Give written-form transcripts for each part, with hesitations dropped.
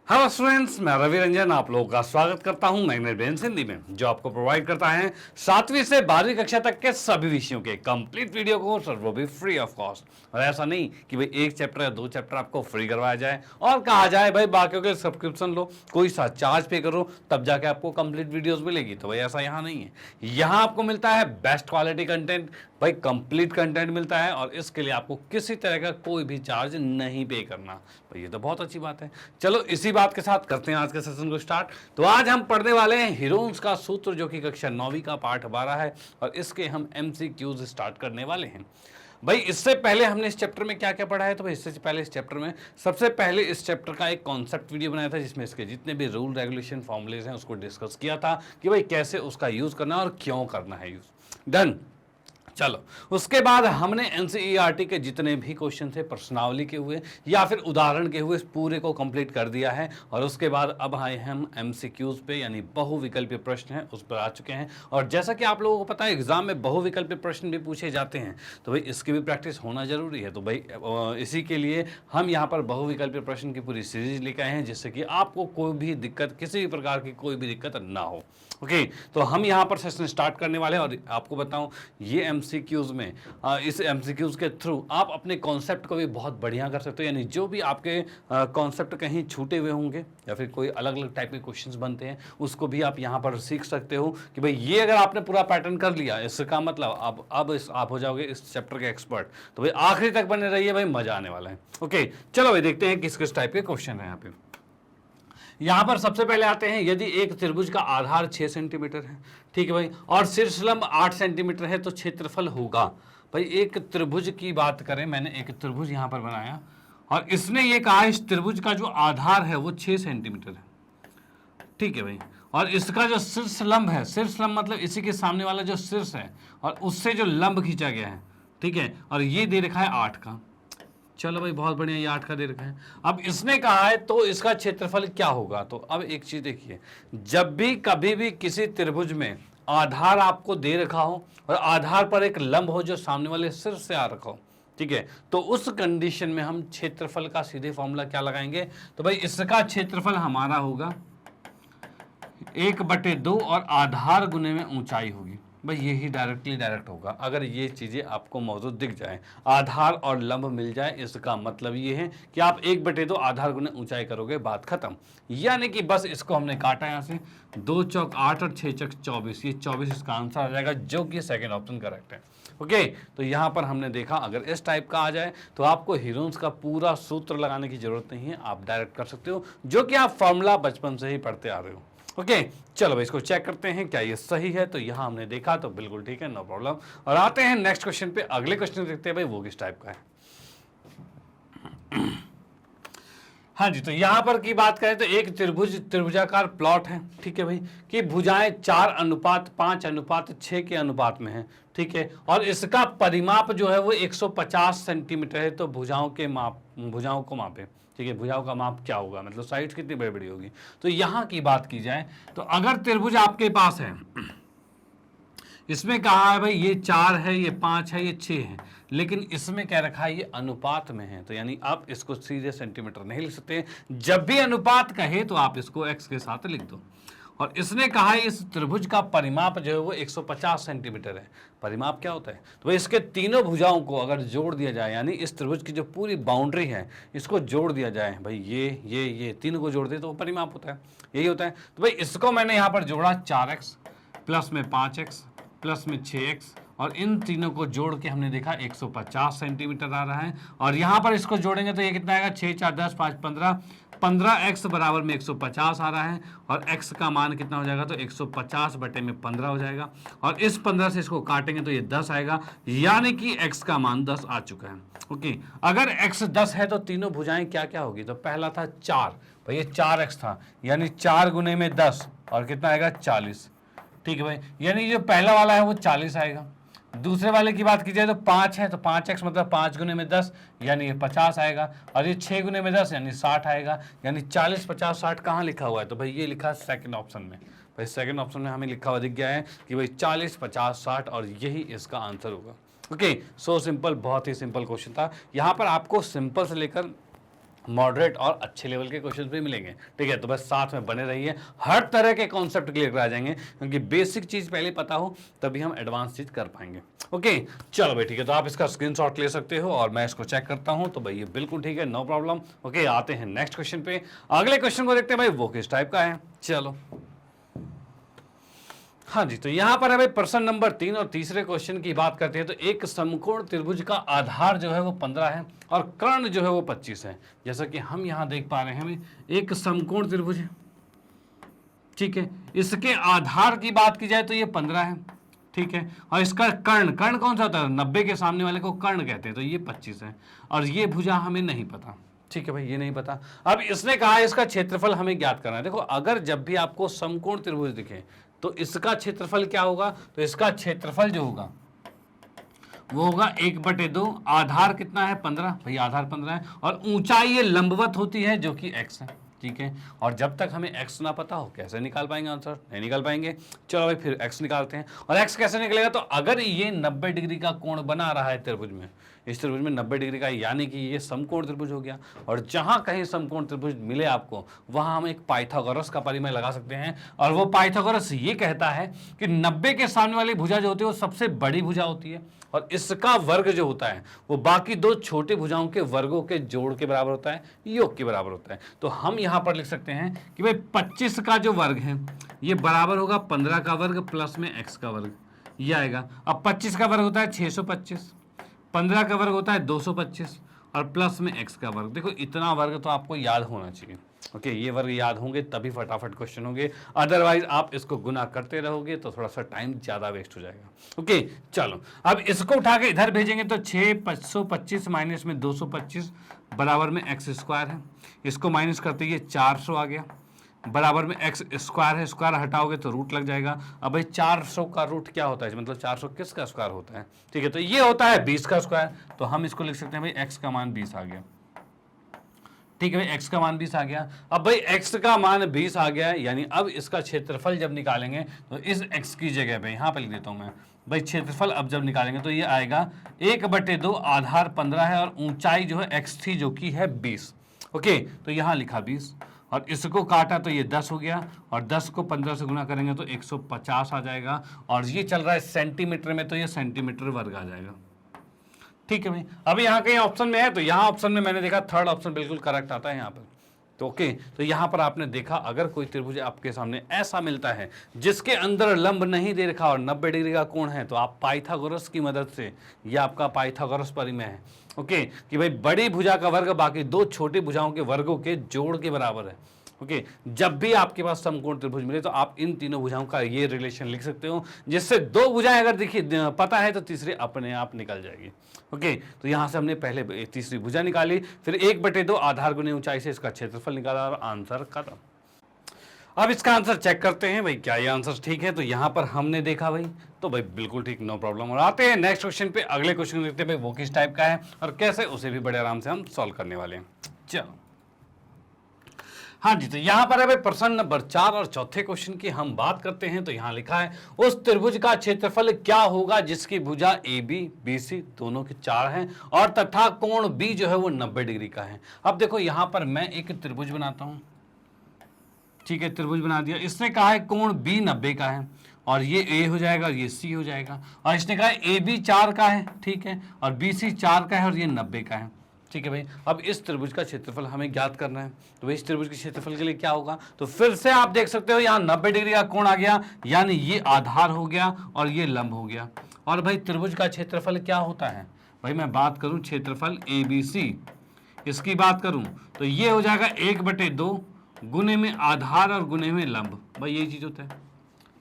Hello students, मैं रवि रंजन आप लोगों का स्वागत करता हूं मैग्नेट ब्रेन्स हिंदी में, जो आपको प्रोवाइड करता है 7वीं से 12वीं कक्षा तक के सभी विषयों के कंप्लीट वीडियो कोर्स, और वो भी फ्री ऑफ कॉस्ट। और ऐसा नहीं कि भाई एक चैप्टर या दो चैप्टर आपको फ्री करवाया जाए और कहा जाए भाई बाकियों के सब्सक्रिप्शन लो, कोई सा चार्ज पे करो तब जाके आपको कंप्लीट वीडियोस मिलेगी। तो भाई ऐसा यहाँ नहीं है। यहाँ आपको मिलता है बेस्ट क्वालिटी कंटेंट, भाई कंप्लीट कंटेंट मिलता है, और इसके लिए आपको किसी तरह का कोई भी चार्ज नहीं पे करना। भाई ये तो बहुत अच्छी बात है। चलो इसी बात के साथ करते हैं आज के सेशन को स्टार्ट। तो आज हम पढ़ने वाले हैं हीरोन्स का सूत्र, जो कि कक्षा 9वीं का पाठ 12 है, और इसके हम MCQs स्टार्ट करने वाले हैं। भाई इससे पहले हमने इस चैप्टर में क्या क्या पढ़ा है, तो भाई इससे पहले इस चैप्टर में सबसे पहले इस चैप्टर का एक कॉन्सेप्ट वीडियो बनाया था, जिसमें इसके जितने भी रूल रेगुलेशन फॉर्मुलेज हैं उसको डिस्कस किया था कि भाई कैसे उसका यूज करना है और क्यों करना है यूज। डन। चलो उसके बाद हमने NCERT के जितने भी क्वेश्चन थे प्रश्नावली के हुए या फिर उदाहरण के हुए, इस पूरे को कंप्लीट कर दिया है। और उसके बाद अब आए हम MCQs पे, यानी बहुविकल्पीय प्रश्न हैं उस पर आ चुके हैं। और जैसा कि आप लोगों को पता है एग्जाम में बहुविकल्पीय प्रश्न भी पूछे जाते हैं, तो भाई इसकी भी प्रैक्टिस होना जरूरी है। तो भाई इसी के लिए हम यहाँ पर बहुविकल्पीय प्रश्न की पूरी सीरीज लेकर आए हैं, जिससे कि आपको कोई भी दिक्कत, किसी भी प्रकार की कोई भी दिक्कत ना हो। ओके, तो हम यहाँ पर सेशन स्टार्ट करने वाले हैं। और आपको बताऊं ये MCQs में, इस MCQs के थ्रू आप अपने कॉन्सेप्ट को भी बहुत बढ़िया कर सकते हो। यानी जो भी आपके कॉन्सेप्ट कहीं छूटे हुए होंगे या फिर कोई अलग अलग टाइप के क्वेश्चंस बनते हैं, उसको भी आप यहाँ पर सीख सकते हो कि भाई ये अगर आपने पूरा पैटर्न कर लिया, इसका मतलब आप हो जाओगे इस चैप्टर के एक्सपर्ट। तो भाई आखिरी तक बने रहिए, भाई मजा आने वाला है। ओके चलो भाई देखते हैं किस किस टाइप के क्वेश्चन है यहाँ पे। यहां पर सबसे पहले आते हैं, यदि एक त्रिभुज का आधार 6 सेंटीमीटर है, ठीक है भाई, और शीर्षलंब 8 सेंटीमीटर है, तो क्षेत्रफल होगा। भाई एक त्रिभुज की बात करें, मैंने एक त्रिभुज यहां पर बनाया और इसने ये कहा इस त्रिभुज का जो आधार है वो 6 सेंटीमीटर है, ठीक है भाई। और इसका जो शीर्षलंब है, शीर्षलंब मतलब इसी के सामने वाला जो शीर्ष है और उससे जो लंब खींचा गया है, ठीक है, और ये दे रखा है 8 का। चलो भाई बहुत बढ़िया, ये 8 का दे रखा है। अब इसने कहा है तो इसका क्षेत्रफल क्या होगा। तो अब एक चीज देखिए, जब भी कभी भी किसी त्रिभुज में आधार आपको दे रखा हो और आधार पर एक लंब हो जो सामने वाले सिर से आ रखा हो, ठीक है, तो उस कंडीशन में हम क्षेत्रफल का सीधे फॉर्मूला क्या लगाएंगे। तो भाई इसका क्षेत्रफल हमारा होगा 1/2 और आधार गुने में ऊंचाई होगी। भाई यही डायरेक्ट होगा अगर ये चीज़ें आपको मौजूद दिख जाए, आधार और लंब मिल जाए, इसका मतलब ये है कि आप 1/2 आधार गुने ऊंचाई करोगे, बात खत्म। यानी कि बस इसको हमने काटा यहाँ से, 2 चौक 8 और 6 चौक 24, ये 24 इसका आंसर आ जाएगा, जो कि सेकेंड ऑप्शन करेक्ट है। ओके, तो यहाँ पर हमने देखा अगर इस टाइप का आ जाए तो आपको हीरोन्स का पूरा सूत्र लगाने की जरूरत नहीं है, आप डायरेक्ट कर सकते हो, जो कि आप फॉर्मूला बचपन से ही पढ़ते आ रहे हो। ओके चलो भाई इसको चेक करते हैं क्या ये सही है। तो यहां हमने देखा तो बिल्कुल ठीक है, नो प्रॉब्लम। और आते हैं नेक्स्ट क्वेश्चन पे, अगले क्वेश्चन देखते हैं भाई वो किस टाइप का है। हाँ जी, तो यहां पर की बात करें तो एक त्रिभुजाकार प्लॉट है, ठीक है भाई, कि भुजाएं 4:5:6 के अनुपात में है, ठीक है, और इसका परिमाप जो है वो 150 सेंटीमीटर है। तो भुजाओं को मापे, ठीक है, भुजाओं का माप क्या होगा, मतलब साइड्स कितनी बड़ी बड़ी होगी। तो यहां की बात की जाए तो अगर त्रिभुज आपके पास है, इसमें कहा है भाई ये 4 है, ये 5 है, ये 6 है, लेकिन इसमें क्या रखा है ये अनुपात में है, तो यानी आप इसको सीधे सेंटीमीटर नहीं लिख सकते। जब भी अनुपात कहे तो आप इसको x के साथ लिख दो। और इसने कहा है इस त्रिभुज का परिमाप जो है वो 150 सेंटीमीटर है। परिमाप क्या होता है, तो भाई इसके तीनों भुजाओं को अगर जोड़ दिया जाए, यानी इस त्रिभुज की जो पूरी बाउंड्री है इसको जोड़ दिया जाए, भाई ये तीनों को जोड़ दे तो वो परिमाप होता है, यही होता है। तो भाई इसको मैंने यहाँ पर जोड़ा 4x प्लस में 5x प्लस में 6x, और इन तीनों को जोड़ के हमने देखा 150 सेंटीमीटर आ रहा है। और यहाँ पर इसको जोड़ेंगे तो ये कितना आएगा, 6 4 10 5 15, 15x बराबर में 150 आ रहा है, और x का मान कितना हो जाएगा, तो 150/15 हो जाएगा। और इस 15 से इसको काटेंगे तो ये 10 आएगा, यानी कि x का मान 10 आ चुका है। ओके, अगर x 10 है तो तीनों भुजाएं क्या क्या होगी, तो पहला था 4, भाई ये 4x था, यानी 4 गुने में 10 और कितना आएगा 40, ठीक है भाई, यानी जो पहला वाला है वो 40 आएगा। दूसरे वाले की बात की जाए तो 5 है, तो 5x मतलब 5 गुने में 10 यानी ये 50 आएगा, और ये 6 गुने में 10 यानी 60 आएगा, यानी 40 50 60 कहाँ लिखा हुआ है, तो भाई ये लिखा है सेकंड ऑप्शन में। भाई सेकंड ऑप्शन में हमें लिखा हुआ दिख गया है कि भाई 40 50 60, और यही इसका आंसर होगा। ओके, सो सिंपल, बहुत ही सिंपल क्वेश्चन था। यहाँ पर आपको सिंपल से लेकर मॉडरेट और अच्छे लेवल के क्वेश्चन भी मिलेंगे। ठीक है, तो बस साथ में बने रहिए, हर तरह के कॉन्सेप्ट क्लियर करा जाएंगे, क्योंकि बेसिक चीज पहले पता हो तभी हम एडवांस चीज कर पाएंगे। ओके, चलो भाई ठीक है, तो आप इसका स्क्रीनशॉट ले सकते हो और मैं इसको चेक करता हूं। तो भाई ये बिल्कुल ठीक है, नो प्रॉब्लम। ओके, आते हैं नेक्स्ट क्वेश्चन पे। अगले क्वेश्चन को देखते हैं भाई, वो किस टाइप का है। चलो हाँ जी, तो यहां पर है भाई प्रश्न नंबर 3 और तीसरे क्वेश्चन की बात करते हैं। तो एक समकोण त्रिभुज का आधार जो है वो 15 है और कर्ण जो है वो 25 है। जैसा कि हम यहां देख पा रहे हैं भाई, एक समकोण त्रिभुज है, ठीक है, इसके आधार की बात की जाए तो ये 15 है, ठीक है, और इसका कर्ण, कर्ण कौन सा होता है, 90 के सामने वाले को कर्ण कहते हैं, तो ये 25 है और ये भुजा हमें नहीं पता। ठीक है भाई, ये नहीं पता। अब इसने कहा इसका क्षेत्रफल हमें ज्ञात करना है। देखो, अगर जब भी आपको समकोण त्रिभुज दिखे तो इसका क्षेत्रफल क्या होगा, तो इसका क्षेत्रफल जो होगा वो होगा 1/2। आधार कितना है, 15, भाई आधार 15 है, और ऊंचाई ये लंबवत होती है जो कि x है। ठीक है, और जब तक हमें x ना पता हो कैसे निकाल पाएंगे आंसर, नहीं निकाल पाएंगे। चलो भाई फिर x निकालते हैं। और x कैसे निकलेगा, तो अगर ये 90 डिग्री का कोण बना रहा है त्रिभुज में, इस त्रिभुज में 90 डिग्री का, यानी कि ये समकोण त्रिभुज हो गया। और जहां कहीं समकोण त्रिभुज मिले आपको, वहां हम एक पाइथागोरस का परिमेय लगा सकते हैं। और वो पाइथागोरस ये कहता है कि 90 के सामने वाली भुजा जो होती है वो सबसे बड़ी भुजा होती है, और इसका वर्ग जो होता है वो बाकी दो छोटी भुजाओं के वर्गों के जोड़ के बराबर होता है, योग के बराबर होता है। तो हम यहां पर लिख सकते हैं कि भाई 25 का जो वर्ग है ये बराबर होगा 15 का वर्ग प्लस में x का वर्ग, ये आएगा। अब 25 का वर्ग होता है 625, 15 का वर्ग होता है 225 और प्लस में x का वर्ग। देखो, इतना वर्ग तो आपको याद होना चाहिए। ओके, ये वर्ग याद होंगे तभी फटाफट क्वेश्चन होंगे, अदरवाइज आप इसको गुना करते रहोगे तो थोड़ा सा टाइम ज्यादा वेस्ट हो जाएगा। ओके, चलो अब इसको उठा के इधर भेजेंगे तो 625 माइनस में 225 बराबर में x² है। इसको माइनस करते ये 400 आ गया, बराबर में x² है, स्क्वायर हटाओगे तो रूट लग जाएगा। अब भाई 400 का रूट क्या होता है, मतलब 400 किसका स्क्वायर होता है, ठीक है, तो ये होता है 20 का स्क्वायर। तो हम इसको लिख सकते हैं भाई x का मान 20 आ गया। ठीक है भाई, x का मान 20 आ गया। अब भाई x का मान 20 आ गया, यानी अब इसका क्षेत्रफल जब निकालेंगे तो इस x की जगह पे यहाँ पे लिख देता हूं मैं भाई, क्षेत्रफल अब जब निकालेंगे तो ये आएगा 1/2, आधार 15 है और ऊंचाई जो है x थी जो कि है 20। ओके, तो यहाँ लिखा 20 और इसको काटा तो ये 10 हो गया, और 10 को 15 से गुना करेंगे तो 150 आ जाएगा, और ये चल रहा है सेंटीमीटर में, तो ये सेंटीमीटर वर्ग आ जाएगा। ठीक है भाई, अभी यहाँ कहीं ऑप्शन में है तो यहाँ ऑप्शन में मैंने देखा थर्ड ऑप्शन बिल्कुल करेक्ट आता है यहाँ पर। तो ओके, तो यहाँ पर आपने देखा अगर कोई त्रिभुज आपके सामने ऐसा मिलता है जिसके अंदर लंब नहीं दे रखा और 90 डिग्री का कोण है, तो आप पाइथागोरस की मदद से, ये आपका पाइथागोरस परिमेय है, ओके, कि भाई बड़ी भुजा का वर्ग बाकी दो छोटी भुजाओं के वर्गों के जोड़ के बराबर है। ओके, जब भी आपके पास समकोण त्रिभुज मिले तो आप इन तीनों भुजाओं का ये रिलेशन लिख सकते हो, जिससे दो भुजाएं अगर देखिए पता है तो तीसरी अपने आप निकल जाएगी। ओके, तो यहां से हमने पहले तीसरी भुजा निकाली, फिर 1/2 आधार गुने ऊंचाई से इसका क्षेत्रफल निकाला और आंसर खत्म। अब इसका आंसर चेक करते हैं भाई, क्या ये आंसर ठीक है। तो यहां पर हमने देखा भाई, तो भाई बिल्कुल ठीक, नो प्रॉब्लम। और आते हैं नेक्स्ट क्वेश्चन पे। अगले क्वेश्चन देखते हैं भाई वो किस टाइप का है और कैसे उसे भी बड़े आराम से हम सॉल्व करने वाले हैं। चलो हाँ जी, तो यहाँ पर है भाई प्रश्न नंबर 4 और चौथे क्वेश्चन की हम बात करते हैं। तो यहाँ लिखा है उस त्रिभुज का क्षेत्रफल क्या होगा जिसकी भुजा AB BC दोनों के 4 हैं और तथा कोण B जो है वो 90 डिग्री का है। अब देखो यहाँ पर मैं एक त्रिभुज बनाता हूँ, ठीक है, त्रिभुज बना दिया। इसने कहा है कोण B 90 का है और ये A हो जाएगा और ये C हो जाएगा, और इसने कहा है AB 4 का है, ठीक है, और BC 4 का है और ये 90 का है। ठीक है भाई, अब इस त्रिभुज का क्षेत्रफल हमें ज्ञात करना है। तो भाई इस त्रिभुज के क्षेत्रफल के लिए क्या होगा, तो फिर से आप देख सकते हो यहाँ 90 डिग्री का कोण आ गया, यानी ये आधार हो गया और ये लंब हो गया। और भाई त्रिभुज का क्षेत्रफल क्या होता है, भाई मैं बात करूं क्षेत्रफल ABC, इसकी बात करूं तो ये हो जाएगा 1/2 गुने में आधार और गुने में लंब। भाई यही चीज होता है,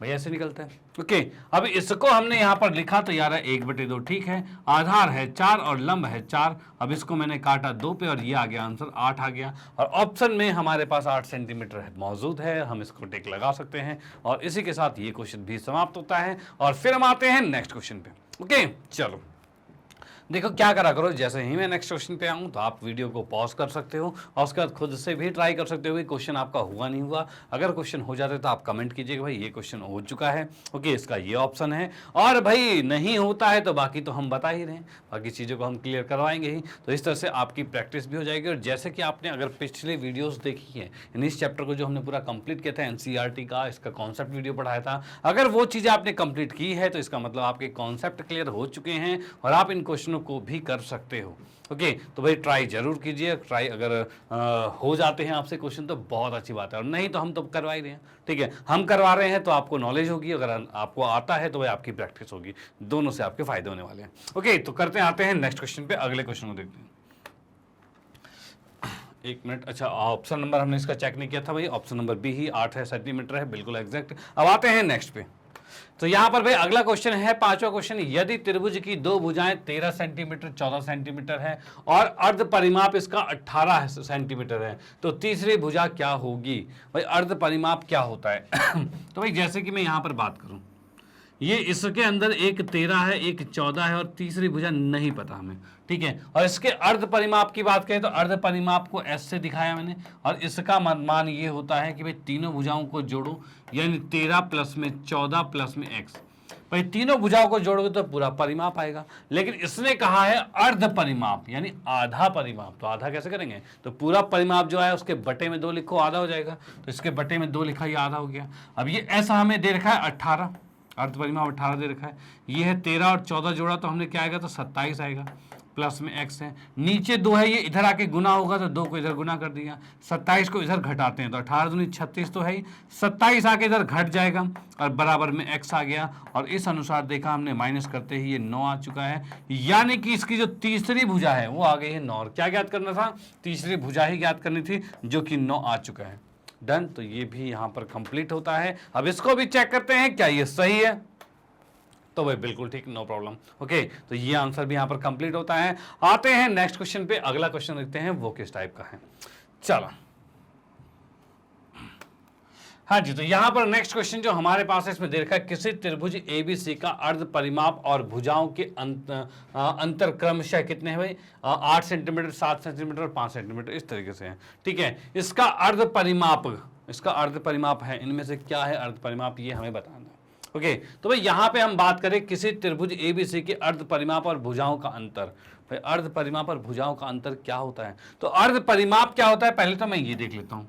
भाई ऐसे निकलता है। ओके, अब इसको हमने यहां पर लिखा तो यार 1/2, ठीक है, आधार है 4 और लंब है 4। अब इसको मैंने काटा 2 पे और ये आ गया आंसर 8 आ गया, और ऑप्शन में हमारे पास 8 सेंटीमीटर मौजूद है, हम इसको टिक लगा सकते हैं। और इसी के साथ ये क्वेश्चन भी समाप्त होता है और फिर हम आते हैं नेक्स्ट क्वेश्चन पे। ओके, चलो देखो क्या करा करो, जैसे ही मैं नेक्स्ट क्वेश्चन पे आऊँ तो आप वीडियो को पॉज कर सकते हो और उसके बाद खुद से भी ट्राई कर सकते हो कि क्वेश्चन आपका हुआ नहीं हुआ। अगर क्वेश्चन हो जाता है तो आप कमेंट कीजिएगा भाई ये क्वेश्चन हो चुका है, ओके इसका ये ऑप्शन है, और भाई नहीं होता है तो बाकी तो हम बता ही रहे हैं, बाकी चीज़ों को हम क्लियर करवाएंगे ही। तो इस तरह से आपकी प्रैक्टिस भी हो जाएगी। और जैसे कि आपने अगर पिछले वीडियोज़ देखी है, इस चैप्टर को जो हमने पूरा कंप्लीट किया था एनसीईआरटी का, इसका कॉन्सेप्ट वीडियो पढ़ाया था, अगर वो चीज़ें आपने कंप्लीट की है तो इसका मतलब आपके कॉन्सेप्ट क्लियर हो चुके हैं और आप इन क्वेश्चनों को भी कर सकते हो। ओके तो भाई ट्राई जरूर कीजिए। ट्राई अगर हो जाते हैं आपसे क्वेश्चन तो बहुत अच्छी बात है, और नहीं तो हम तो करवा ही रहे हैं। ठीक है, हम करवा रहे हैं तो आपको नॉलेज होगी, अगर आपको आता है तो भाई आपकी प्रैक्टिस होगी, दोनों से आपके फायदे होने वाले हैं। ओके तो करते आते हैं नेक्स्ट क्वेश्चन पे, अगले क्वेश्चन को देखते हैं। एक मिनट, अच्छा ऑप्शन नंबर हमने इसका चेक नहीं किया था भाई, ऑप्शन नंबर बी ही 8 है सेंटीमीटर है, बिल्कुल एग्जैक्ट। अब आते हैं नेक्स्ट पे। तो यहां पर भाई अगला क्वेश्चन है, पांचवा क्वेश्चन, यदि त्रिभुज की दो भुजाएं 13 सेंटीमीटर 14 सेंटीमीटर है और अर्ध परिमाप इसका 18 सेंटीमीटर है तो तीसरी भुजा क्या होगी? भाई अर्ध परिमाप क्या होता है? तो भाई जैसे कि मैं यहां पर बात करूं, ये इसके अंदर एक 13 है, एक 14 है और तीसरी भुजा नहीं पता हमें। ठीक है, और इसके अर्ध परिमाप की बात करें तो अर्ध परिमाप को एस से दिखाया मैंने, और इसका मान ये होता है कि भाई तीनों भुजाओं को जोड़ो, यानी 13 प्लस में 14 प्लस में एक्स। भाई तीनों भुजाओं को जोड़ोगे तो पूरा परिमाप आएगा, लेकिन इसने कहा है अर्ध परिमाप यानी आधा परिमाप। तो आधा कैसे करेंगे? तो पूरा परिमाप जो है उसके बटे में 2 लिखो, आधा हो जाएगा। तो इसके बटे में 2 लिखा, ये आधा हो गया। अब ये ऐसा हमें दे रखा है 18, अर्ध परिमाप 18 दे रखा है। ये है 13 और 14 जोड़ा तो हमने क्या आएगा, तो 27 आएगा, प्लस में एक्स है, नीचे 2 है, ये इधर आके गुना होगा तो 2 को इधर गुना कर दिया, 27 को इधर घटाते हैं तो 18 दूनी 36 तो है ही, 27 आके इधर घट जाएगा और बराबर में एक्स आ गया। और इस अनुसार देखा हमने माइनस करते ही ये 9 आ चुका है, यानी कि इसकी जो तीसरी भुजा है वो आ गई है 9। और क्या ज्ञात करना था? तीसरी भुजा ही ज्ञात करनी थी, जो कि 9 आ चुका है। डन, तो ये भी यहां पर कंप्लीट होता है। अब इसको भी चेक करते हैं क्या ये सही है, तो भाई बिल्कुल ठीक, नो प्रॉब्लम। ओके तो ये आंसर भी यहां पर कंप्लीट होता है। आते हैं नेक्स्ट क्वेश्चन पे, अगला क्वेश्चन देखते हैं वो किस टाइप का है। चलो हाँ जी, तो यहां पर नेक्स्ट क्वेश्चन जो हमारे पास है इसमें दे रखा है, किसी त्रिभुज एबीसी का अर्ध परिमाप और भुजाओं के अंतर क्रमशः कितने हैं भाई? 8 सेंटीमीटर, 7 सेंटीमीटर और 5 सेंटीमीटर, इस तरीके से है। ठीक है, इसका अर्ध परिमाप है, इनमें से क्या है अर्ध परिमाप, ये हमें बताना है। ओके तो भाई यहां पे हम बात करें किसी त्रिभुज एबीसी के अर्ध परिमाप और भुजाओं का अंतर। भाई अर्ध परिमाप और भुजाओं का अंतर क्या होता है? तो अर्ध परिमाप क्या होता है पहले तो मैं ये देख लेता हूं।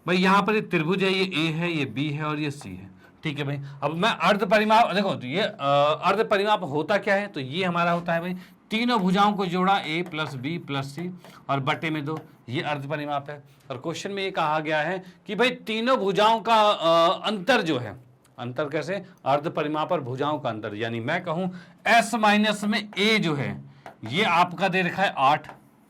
भाई यहां पर ये त्रिभुज है, ये ए है, ये बी है और ये सी है। ठीक है भाई, अब मैं अर्ध परिमाप देखो, तो ये अर्ध परिमाप होता क्या है? तो ये हमारा होता है भाई तीनों भुजाओं को जोड़ा a प्लस बी प्लस सी और बटे में 2, ये अर्ध परिमाप है। और क्वेश्चन में ये कहा गया है कि भाई तीनों भुजाओं का अंतर जो है, अंतर कैसे? अर्ध परिमाप और भुजाओं का अंतर, यानी मैं कहूं s माइनस में a जो है ये आपका दे रखा है 8,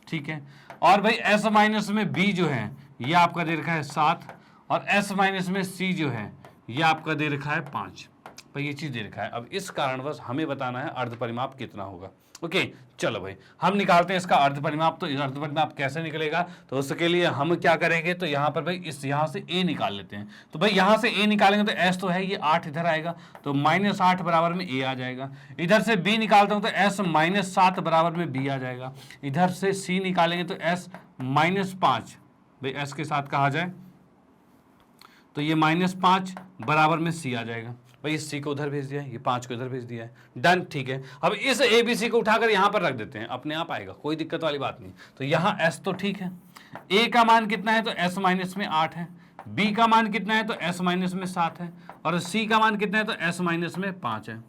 ठीक है, और भाई s माइनस में b जो है ये आपका दे रखा है 7, और s माइनस में c जो है ये आपका दे रखा है 5। भाई ये चीज दे रखा है। अब इस कारणवश हमें बताना है अर्ध परिमाप कितना होगा। ओके चलो भाई हम निकालते हैं इसका अर्ध परिमाप। तो अर्ध परिमाप कैसे निकलेगा? तो उसके लिए हम क्या करेंगे, तो यहाँ पर भाई इस यहाँ से a निकाल लेते हैं। तो भाई यहाँ से a निकालेंगे तो s तो है, ये 8 इधर आएगा तो -8 बराबर में a आ जाएगा। इधर से b निकालता हूँ तो s -7 बराबर में b आ जाएगा। इधर से c निकालेंगे तो s -5, भाई s के साथ कहा जाए तो ये -5 बराबर में c आ जाएगा। भाई इस c को उधर भेज दिया है, ये 5 को इधर भेज दिया है, डन। ठीक है, अब इस ABC को उठाकर यहां पर रख देते हैं, अपने आप आएगा, कोई दिक्कत वाली बात नहीं। तो यहां s तो ठीक है, a का मान कितना है? तो s माइनस में 8 है, b का मान कितना है? तो s माइनस में 7 है, और c का मान कितना है? तो s माइनस में 5 है।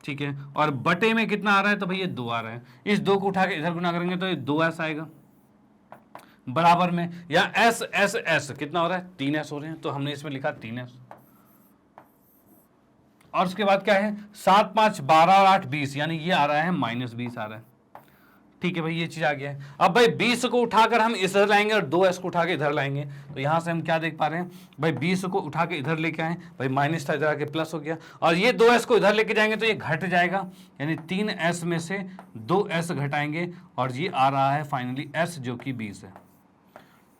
ठीक है, और बटे में कितना आ रहा है? तो भाई ये 2 आ रहा है। इस 2 को उठा के इधर गुना करेंगे तो ये 2s आएगा बराबर में, या s कितना हो रहा है? 3s हो रहे हैं, तो हमने इसमें लिखा 3s। और उसके बाद क्या है? 7 5 12 और 8 20, यानी ये आ रहा है -20 आ रहा है। ठीक है भाई, ये चीज आ गया है। अब भाई 20 को उठाकर हम इधर लाएंगे और 2s को उठा के इधर लाएंगे, तो यहां से हम क्या देख पा रहे हैं? भाई 20 को उठा के इधर लेके आए, भाई माइनस था, इधर आके प्लस हो गया, और ये 2s को इधर लेके जाएंगे तो ये घट जाएगा, यानी 3s में से 2s घटाएंगे और ये आ रहा है फाइनली s जो कि 20 है।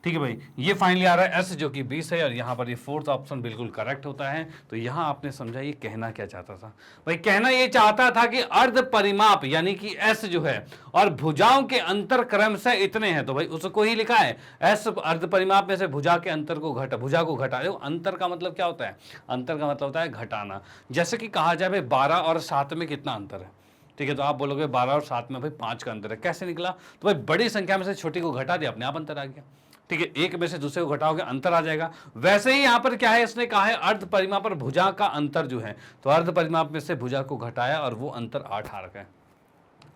ठीक है भाई, ये फाइनली आ रहा है एस जो कि 20 है, और यहाँ पर ये फोर्थ ऑप्शन बिल्कुल करेक्ट होता है। तो यहाँ आपने समझा ये कहना क्या चाहता था भाई? कहना ये चाहता था कि अर्ध परिमाप यानी कि एस जो है और भुजाओं के अंतर क्रमशः इतने हैं, तो भाई उसको ही लिखा है एस अर्ध परिमाप में से भुजा के अंतर को भुजा को घटा। देखो अंतर का मतलब क्या होता है? अंतर का मतलब होता है घटाना। जैसे कि कहा जाए भाई 12 और 7 में कितना अंतर है, ठीक है, तो आप बोलोगे 12 और 7 में भाई 5 का अंतर है। कैसे निकला? तो भाई बड़ी संख्या में से छोटी को घटा दिया, अपने आप अंतर आ गया। ठीक है, एक में से दूसरे को घटाओगे अंतर आ जाएगा। वैसे ही यहां पर क्या है, इसने कहा है अर्ध परिमाप पर भुजा का अंतर जो है, तो अर्ध परिमाप में से भुजा को घटाया और वो अंतर 8 आ रखा है।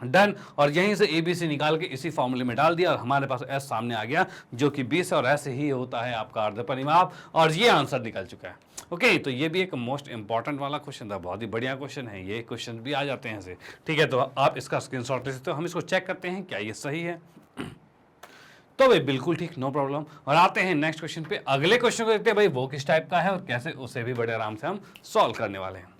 डन। और यहीं से ABC निकाल के इसी फॉर्मूले में डाल दिया और हमारे पास S सामने आ गया जो कि 20 और ऐसे ही होता है आपका अर्ध परिमाप, और ये आंसर निकल चुका है। ओके, तो ये भी एक मोस्ट इंपॉर्टेंट वाला क्वेश्चन था, बहुत ही बढ़िया क्वेश्चन है, ये क्वेश्चन भी आ जाते हैं ऐसे। ठीक है, तो आप इसका स्क्रीनशॉट ले सकते हो। हम इसको चेक करते हैं क्या ये सही है। तो भाई बिल्कुल ठीक, नो प्रॉब्लम। और आते हैं नेक्स्ट क्वेश्चन पे। अगले क्वेश्चन को देखते हैं भाई वो किस टाइप का है और कैसे उसे भी बड़े आराम से हम सॉल्व करने वाले हैं।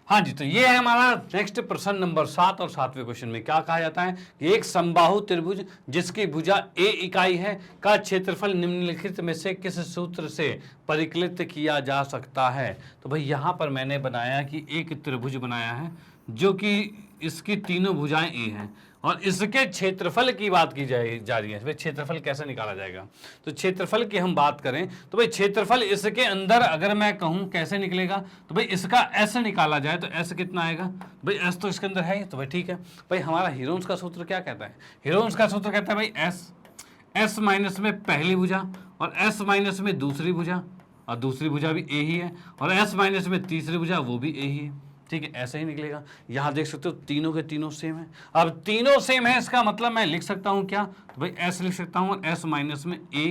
हाँ जी, तो ये है हमारा नेक्स्ट प्रश्न नंबर 7, और 7वें क्वेश्चन में क्या कहा जाता है कि एक समबाहु त्रिभुज जिसकी भुजा A इकाई है का क्षेत्रफल निम्नलिखित में से किस सूत्र से परिकलित किया जा सकता है। तो भाई यहाँ पर मैंने बनाया कि एक त्रिभुज बनाया है जो कि इसकी तीनों भुजाएं A हैं और इसके क्षेत्रफल की बात की जा रही है। भाई क्षेत्रफल कैसे निकाला जाएगा? तो क्षेत्रफल की हम बात करें तो भाई क्षेत्रफल इसके अंदर अगर मैं कहूं कैसे निकलेगा, तो भाई इसका S निकाला जाए तो S कितना आएगा? भाई S तो इसके अंदर है, तो भाई ठीक है। भाई हमारा हीरोन्स का सूत्र क्या कहता है? हीरोन्स का सूत्र कहता है भाई S माइनस में पहली भुजा और S माइनस में दूसरी भुजा, और दूसरी भुजा भी A ही है, और S माइनस में तीसरी भुजा वो भी A ही है। ठीक है, ऐसे ही निकलेगा। यहां देख सकते हो तीनों के तीनों सेम है। अब तीनों सेम है इसका मतलब मैं लिख सकता हूं क्या? तो भाई S लिख सकता हूं और S माइनस में A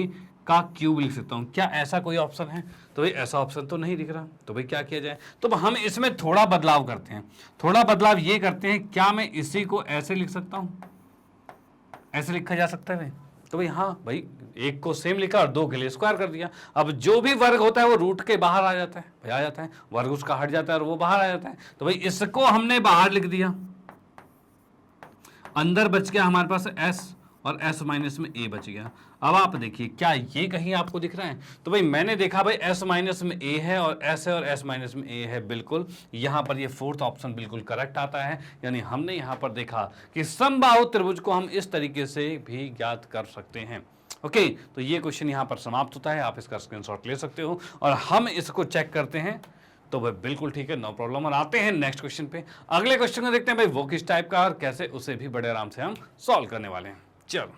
का क्यूब लिख सकता हूं। क्या ऐसा कोई ऑप्शन है? तो भाई ऐसा ऑप्शन तो नहीं दिख रहा। तो भाई क्या किया जाए? तो हम इसमें थोड़ा बदलाव करते हैं। थोड़ा बदलाव ये करते हैं, क्या मैं इसी को ऐसे लिख सकता हूं? ऐसे लिखा जा सकता है भाई? तो भाई हाँ भाई, एक को सेम लिखा और दो के लिए स्क्वायर कर दिया। अब जो भी वर्ग होता है वो रूट के बाहर आ जाता है, भाई आ जाता है, वर्ग उसका हट जाता है और वो बाहर आ जाता है। तो भाई इसको हमने बाहर लिख दिया, अंदर बच गया हमारे पास S और S माइनस में A बच गया। अब आप देखिए क्या ये कहीं आपको दिख रहा है? तो भाई मैंने देखा भाई S माइनस में A है और S है और S माइनस में A है, बिल्कुल यहाँ पर ये फोर्थ ऑप्शन बिल्कुल करेक्ट आता है। यानी हमने यहाँ पर देखा कि समबाहु त्रिभुज को हम इस तरीके से भी ज्ञात कर सकते हैं। ओके, तो ये क्वेश्चन यहाँ पर समाप्त होता है, आप इसका स्क्रीनशॉट ले सकते हो और हम इसको चेक करते हैं। तो भाई बिल्कुल ठीक है, नो प्रॉब्लम। और आते हैं नेक्स्ट क्वेश्चन पे। अगले क्वेश्चन को देखते हैं भाई वो किस टाइप का और कैसे उसे भी बड़े आराम से हम सॉल्व करने वाले हैं। चलो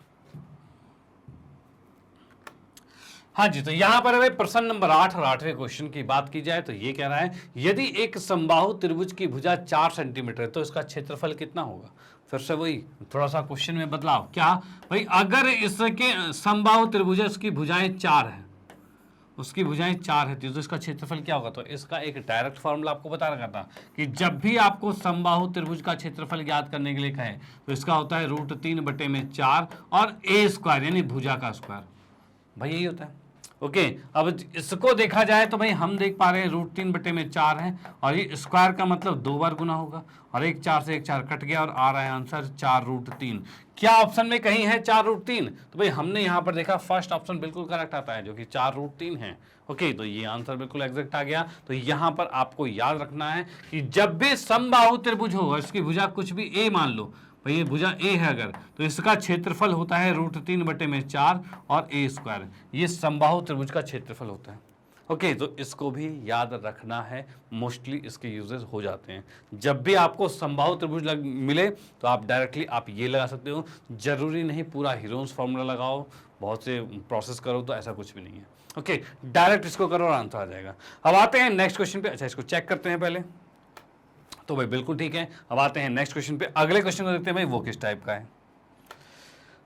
हाँ जी, तो यहां पर भाई प्रश्न नंबर 8 और 8वें क्वेश्चन की बात की जाए तो ये कह रहा है यदि एक समबाहु त्रिभुज की भुजा 4 सेंटीमीटर है तो इसका क्षेत्रफल कितना होगा। फिर से वही थोड़ा सा क्वेश्चन में बदलाव। क्या भाई, अगर इसके समबाहु त्रिभुज उसकी भुजाएं 4 है, उसकी भुजाएं 4 है तो इसका क्षेत्रफल क्या होगा। तो इसका एक डायरेक्ट फॉर्मूला आपको बता रखा था कि जब भी आपको समबाहु त्रिभुज का क्षेत्रफल ज्ञात करने के लिए कहे तो इसका होता है √3/4 और A² यानी भुजा का स्क्वायर। भाई यही होता है। ओके, अब इसको देखा जाए तो भाई हम देख पा रहे हैं √3/4 है और ये स्क्वायर का मतलब 2 बार गुना होगा और 1 4 से 1 4 कट गया और आ रहा है आंसर 4√3। क्या ऑप्शन में कहीं है 4√3? तो भाई हमने यहाँ पर देखा फर्स्ट ऑप्शन बिल्कुल करेक्ट आता है जो कि 4√3 है। ओके, तो ये आंसर बिल्कुल एग्जैक्ट आ गया। तो यहाँ पर आपको याद रखना है कि जब भी समबाहु त्रिभुज हो इसकी भुजा कुछ भी A मान लो, भाई ये भुजा A है अगर, तो इसका क्षेत्रफल होता है √3/4 और A²। ये समबाहु त्रिभुज का क्षेत्रफल होता है। ओके, तो इसको भी याद रखना है, मोस्टली इसके यूजेस हो जाते हैं। जब भी आपको समबाहु त्रिभुज मिले तो आप डायरेक्टली आप ये लगा सकते हो, जरूरी नहीं पूरा हीरोन्स फॉर्मूला लगाओ, बहुत से प्रोसेस करो, तो ऐसा कुछ भी नहीं है। ओके, डायरेक्ट इसको करो और आंसर आ जाएगा। अब आते हैं नेक्स्ट क्वेश्चन पे। अच्छा, इसको चेक करते हैं पहले। तो भाई बिल्कुल ठीक है। अब आते हैं नेक्स्ट क्वेश्चन पे। अगले क्वेश्चन को देखते हैं भाई वो किस टाइप का है।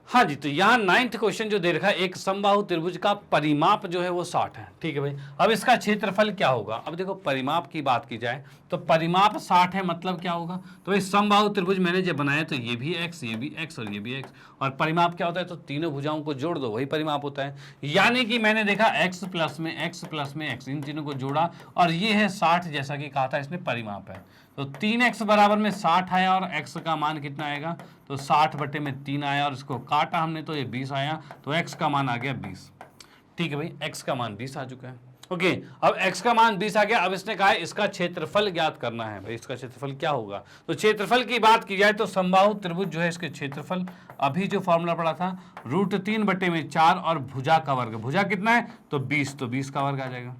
हाँ जी, तो यहाँ 9th क्वेश्चन जो दे रखा है एक समबाहु त्रिभुज का परिमाप जो है वो 60 है। ठीक है भाई, अब इसका क्षेत्रफल क्या होगा। अब देखो परिमाप की बात की जाए तो परिमाप 60 है, मतलब क्या होगा। तो भाई समबाहु त्रिभुज मैंने जब बनाया तो ये भी x, ये भी x और ये भी x, और परिमाप क्या होता है, तो तीनों भुजाओं को जोड़ दो, वही परिमाप होता है। यानी कि मैंने देखा x प्लस में x इन तीनों को जोड़ा और ये है 60 जैसा कि कहा था इसमें परिमाप है। तो 3x बराबर में 60 आया और x का मान कितना आएगा, तो 60/3 आया और इसको काटा हमने तो ये 20 आया, तो x का मान आ गया 20। ठीक है भाई, x का मान 20 आ चुका है। ओके, अब x का मान 20 आ गया। अब इसने कहा है इसका क्षेत्रफल ज्ञात करना है। भाई इसका क्षेत्रफल क्या होगा, तो क्षेत्रफल की बात की जाए तो समबाहु त्रिभुज जो है इसके क्षेत्रफल, अभी जो फॉर्मूला पड़ा था √3/4 और भुजा का वर्ग, भुजा कितना है तो 20, तो 20 का वर्ग आ जाएगा।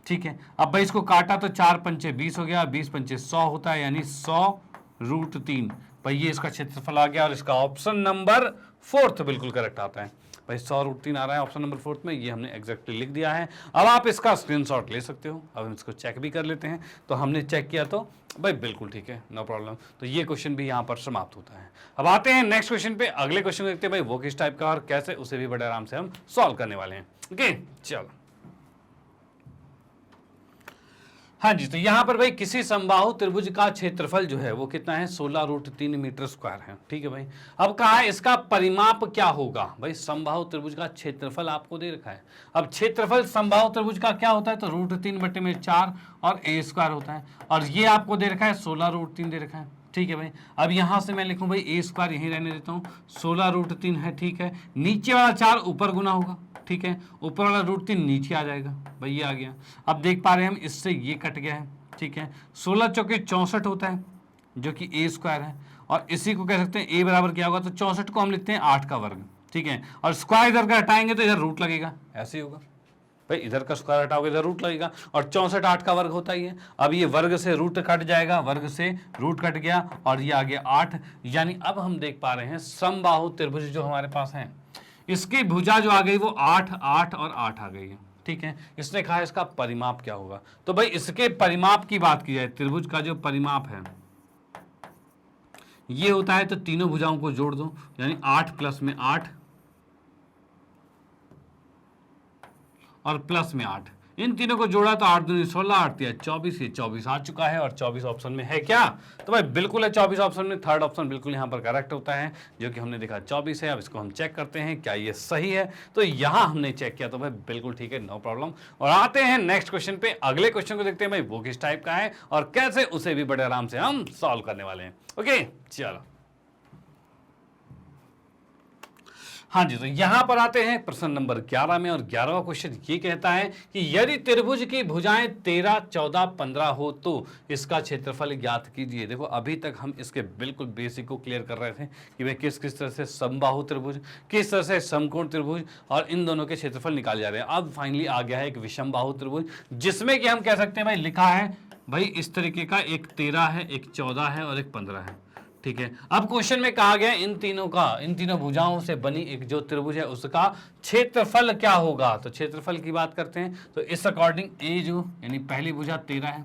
ठीक है, अब भाई इसको काटा तो 4 पंचे 20 हो गया, 20 पंचे 100 होता है, यानी 100√3। भाई ये इसका क्षेत्रफल आ गया और इसका ऑप्शन नंबर 4 बिल्कुल करेक्ट आता है। भाई 100√3 आ रहा है ऑप्शन नंबर 4 में, ये हमने एग्जैक्टली लिख दिया है। अब आप इसका स्क्रीनशॉट ले सकते हो। अब हम इसको चेक भी कर लेते हैं। तो हमने चेक किया तो भाई बिल्कुल ठीक है, नो प्रॉब्लम। तो ये क्वेश्चन भी यहाँ पर समाप्त होता है। अब आते हैं नेक्स्ट क्वेश्चन पे। अगले क्वेश्चन देखते हैं भाई वो किस टाइप का और कैसे, उसे भी बड़े आराम से हम सॉल्व करने वाले हैं। ओके चलो, हाँ जी, तो यहां पर भाई किसी समबाहु त्रिभुज का क्षेत्रफल जो है वो कितना है, 16√3 मीटर स्क्वायर है। ठीक है भाई, अब कहा है इसका परिमाप क्या होगा। भाई समबाहु त्रिभुज का क्षेत्रफल आपको दे रखा है। अब क्षेत्रफल समबाहु त्रिभुज का क्या होता है, तो √3/4 और a² होता है, और ये आपको दे रखा है 16√3 दे रखा है। ठीक है भाई, अब यहां से मैं लिखूं भाई a² यहीं रहने देता हूं, 16√3 है। ठीक है, नीचे वाला 4 ऊपर गुना होगा। ठीक है, ऊपर वाला √3 नीचे आ जाएगा। भाई ये आ गया। अब देख पा रहे हैं हम, इससे ये कट गया है। ठीक है, 16 चौके 64 होता है जो कि a² है, और इसी को कह सकते हैं a बराबर क्या होगा, तो 64 को हम लिखते हैं 8 का वर्ग। ठीक है, और स्क्वायर इधर का हटाएंगे तो इधर रूट लगेगा, ऐसे ही होगा। भाई इधर का स्क्वायर हटाओगे इधर रूट लगेगा, और 64 8 का वर्ग होता ही है। अब ये वर्ग से रूट कट जाएगा, वर्ग से रूट कट गया और ये आ गया 8। यानी अब हम देख पा रहे हैं समबाहु त्रिभुज जो हमारे पास है, इसकी भुजा जो आ गई वो 8 8 और 8 आ गई है। ठीक है, इसने कहा इसका परिमाप क्या होगा। तो भाई इसके परिमाप की बात की जाए, त्रिभुज का जो परिमाप है ये होता है, तो तीनों भुजाओं को जोड़ दो, यानी 8 प्लस में 8 और प्लस में 8, इन तीनों को जोड़ा तो 8 दूनी 16, 8 तिया 24, ये 24 आ चुका है। और 24 ऑप्शन में है क्या, तो भाई बिल्कुल है 24 ऑप्शन में। थर्ड ऑप्शन बिल्कुल यहाँ पर करेक्ट होता है, जो कि हमने देखा 24 है। अब इसको हम चेक करते हैं क्या ये सही है, तो यहाँ हमने चेक किया तो भाई बिल्कुल ठीक है, नो प्रॉब्लम। और आते हैं नेक्स्ट क्वेश्चन पे। अगले क्वेश्चन को देखते हैं भाई वो किस टाइप का है और कैसे, उसे भी बड़े आराम से हम सॉल्व करने वाले हैं। ओके चलो, हाँ जी, तो यहां पर आते हैं प्रश्न नंबर 11 में। और 11वां क्वेश्चन ये कहता है कि यदि त्रिभुज की भुजाएं 13 14 15 हो तो इसका क्षेत्रफल ज्ञात कीजिए। देखो अभी तक हम इसके बिल्कुल बेसिक को क्लियर कर रहे थे कि भाई किस किस तरह से समबाहु त्रिभुज, किस तरह से समकोण त्रिभुज, और इन दोनों के क्षेत्रफल निकाले जा रहे हैं। अब फाइनली आ गया है एक विषमबाहु त्रिभुज, जिसमें कि हम कह सकते हैं भाई लिखा है भाई इस तरीके का, एक 13 है, एक 14 है और एक 15 है। ठीक है, अब क्वेश्चन में कहा गया इन तीनों भुजाओं से बनी एक जो त्रिभुज है उसका क्षेत्रफल क्या होगा। तो क्षेत्रफल की बात करते हैं तो इस अकॉर्डिंग ए जो यानी पहली भुजा 13 है,